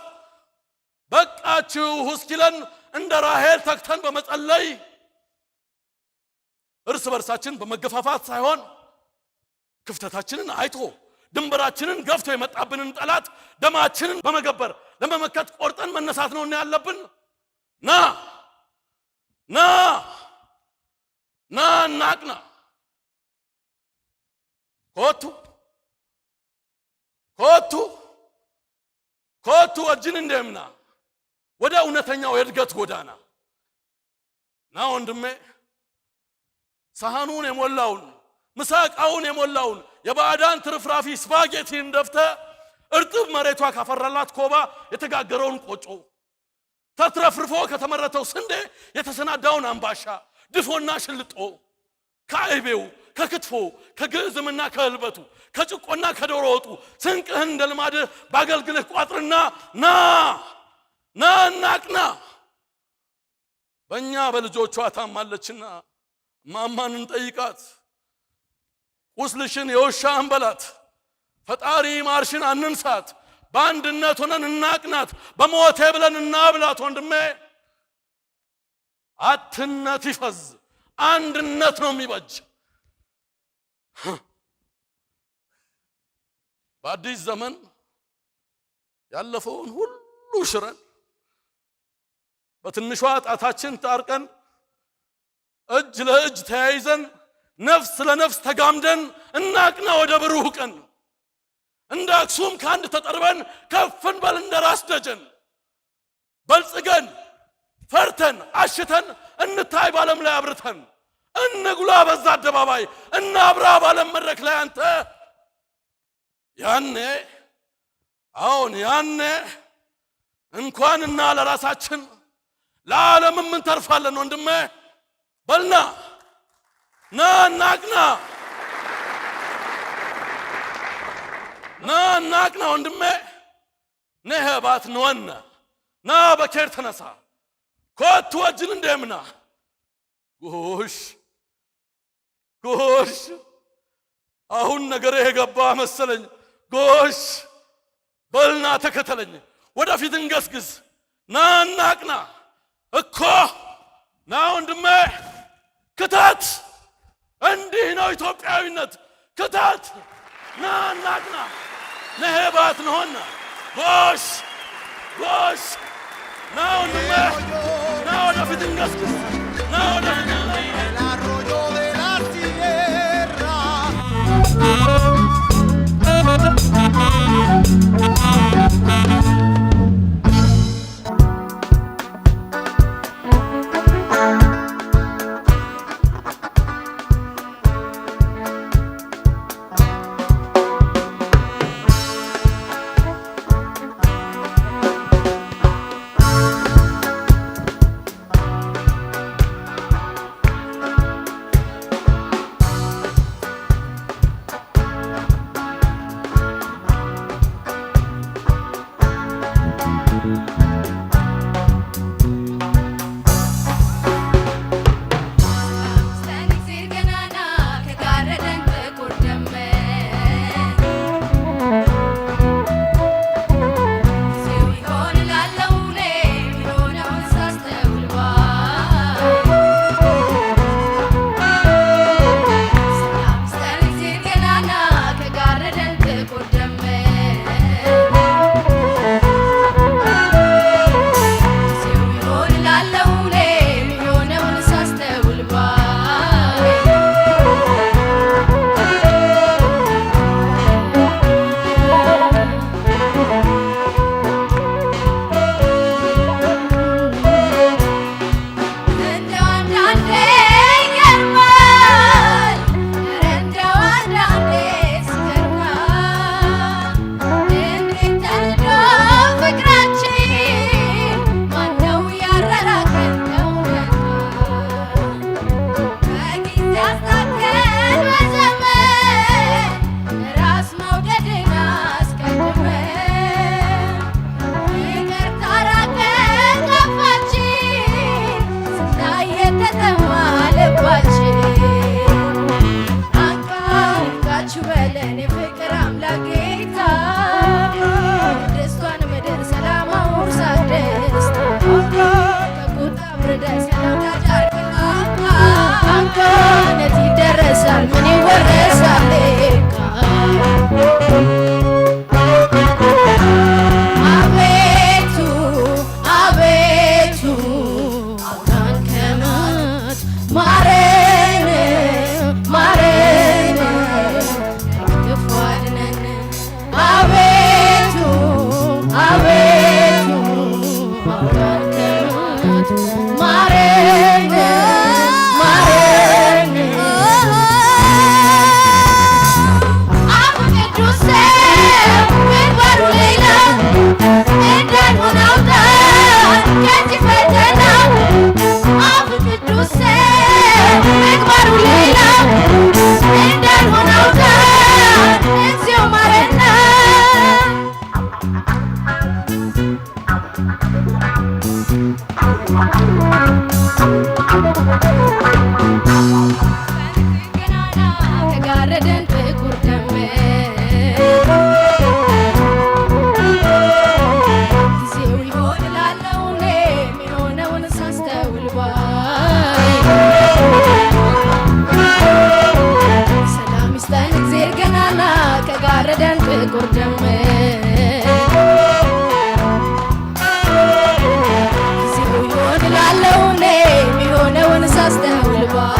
N: በቃችሁ እስኪለን እንደ ራሔል ተግተን በመጸለይ እርስ በርሳችን በመገፋፋት ሳይሆን ክፍተታችንን አይቶ ድንበራችንን ገፍቶ የመጣብንን ጠላት ደማችንን በመገበር ለመመከት ቆርጠን መነሳት ነው ያለብን። ናቅና ኮቱ እጅን እንደምና ወደ እውነተኛው የእድገት ጎዳና ና ወንድሜ። ሳህኑን የሞላውን ምሳቃውን የሞላውን የባዕዳን ትርፍራፊ ስፓጌቲን ደፍተ እርጥብ መሬቷ ካፈራላት ኮባ የተጋገረውን ቆጮ ተትረፍርፎ ከተመረተው ስንዴ የተሰናዳውን አምባሻ ድፎና ሽልጦ ከአይቤው ከክትፎ ከግዕዝምና ከህልበቱ ከጭቆና ከዶሮ ወጡ ስንቅህን እንደ ልማድህ ባገልግልህ ቋጥርና ናቅና በእኛ በልጆቿ ታማለችና ማማንን ጠይቃት። ቁስልሽን የውሻ አንበላት፣ ፈጣሪ ማርሽን አንንሳት፣ በአንድነት ሆነን እናቅናት፣ በሞቴ ብለን እናብላት። ወንድሜ አትነት ይፈዝ፣ አንድነት ነው የሚበጅ። በአዲስ ዘመን ያለፈውን ሁሉ ሽረን በትንሿ ጣታችን ታርቀን እጅ ለእጅ ተያይዘን ነፍስ ለነፍስ ተጋምደን እናቅና ወደ ብሩህ ቀን። እንደ አክሱም ከአንድ ተጠርበን ከፍን በል እንደ ራስ ደጀን። በልጽገን ፈርተን አሽተን እንታይ ባለም ላይ አብርተን እንጉላ በዛ አደባባይ እናብራ ባለም መድረክ ላይ አንተ ያኔ አሁን ያኔ እንኳንና ለራሳችን ለዓለምም እንተርፋለን። ወንድሜ በልና ና እናቅና፣ ና እናቅና ወንድሜ ነህባት ነወነ ና በኬር ተነሳ ኮት ወጅን እንደምና ጎሽ ጎሽ አሁን ነገር የገባ መሰለኝ። ጎሽ በልና ተከተለኝ፣ ወደፊት እንገስግስ። ና እናቅና እኮ ና ወንድሜ ክታት። እንዲህ ነው ኢትዮጵያዊነት። ክታት ና እናቅና ነህባት ነሆነ ጎሽ ጎሽ ና ወንድሜ ና ወደፊት እንገስግስ። ና ወደፊት
B: ተጋረደን ጥቁር ደመና ጊዜው ይሆን እላለሁ እኔ የሚሆነውን ሳስተውል ባይ ሰላም ይስጠን እግዜር ገናና ከጋረደን ጥቁር ደመና ጊዜው ይሆን እላለሁ እኔ የሚሆነውን ሳስተውል ባይ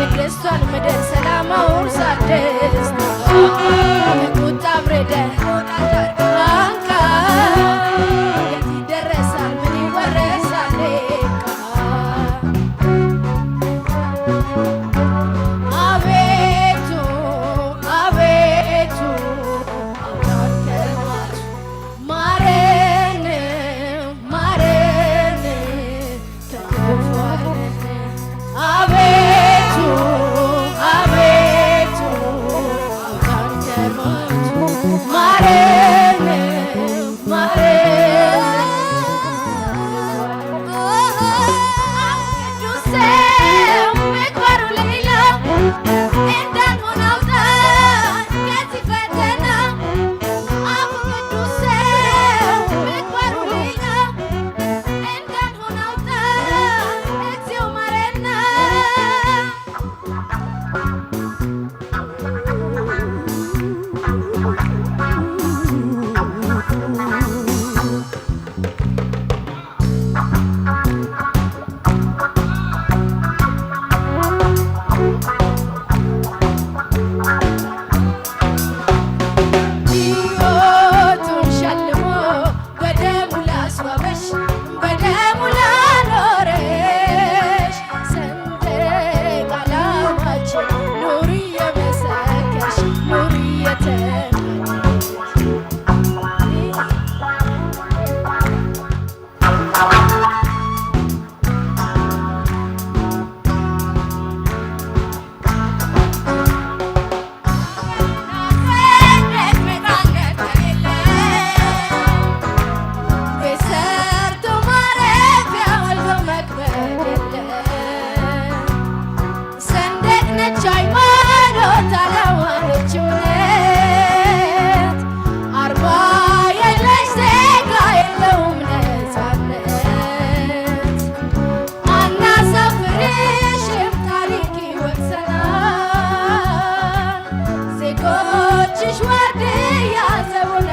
B: ትግስቷን ምድር ሰላም አውርሳ ደስታ ቁጣ ብረደን አንካ የት ይደረሳል ምን ይወረሳል አቤቱ አቤቱ አውጣን ከልማቱ ማረን ማረን ተከፏለን አቤቱ አቤቱ አውጣን ከልማቱ ማረን ማረን ቅዱስ ሰው ምግባሩ ሌላ እንዳንሆን አውጣን ከዚህ ፈተና አቡ ቅዱስ ሰው ምግባሩ ሌላ እንዳንሆን አውጣን እግዚኦ ማረና ሕይወቱን ሸልሞ በደሙ ላስዋበሽ በደሙ ላኖረሽ ሰንደቅ ዓላማችን ኑሪ እየመሰከርሽ ኑሪ እየተናገርሽ ሰርቶ ማረፊያ ወልዶ መክበድ የለም ሰንደቅ ነች ሃይማኖት ዓላማ ነች እምነት አርማ የለሽ ዜጋ የለውም ነፃነት አናሳፍርሽም ታሪክ ይወቅሰናል ዜጎችሽ ዋርድያ ዘቡነ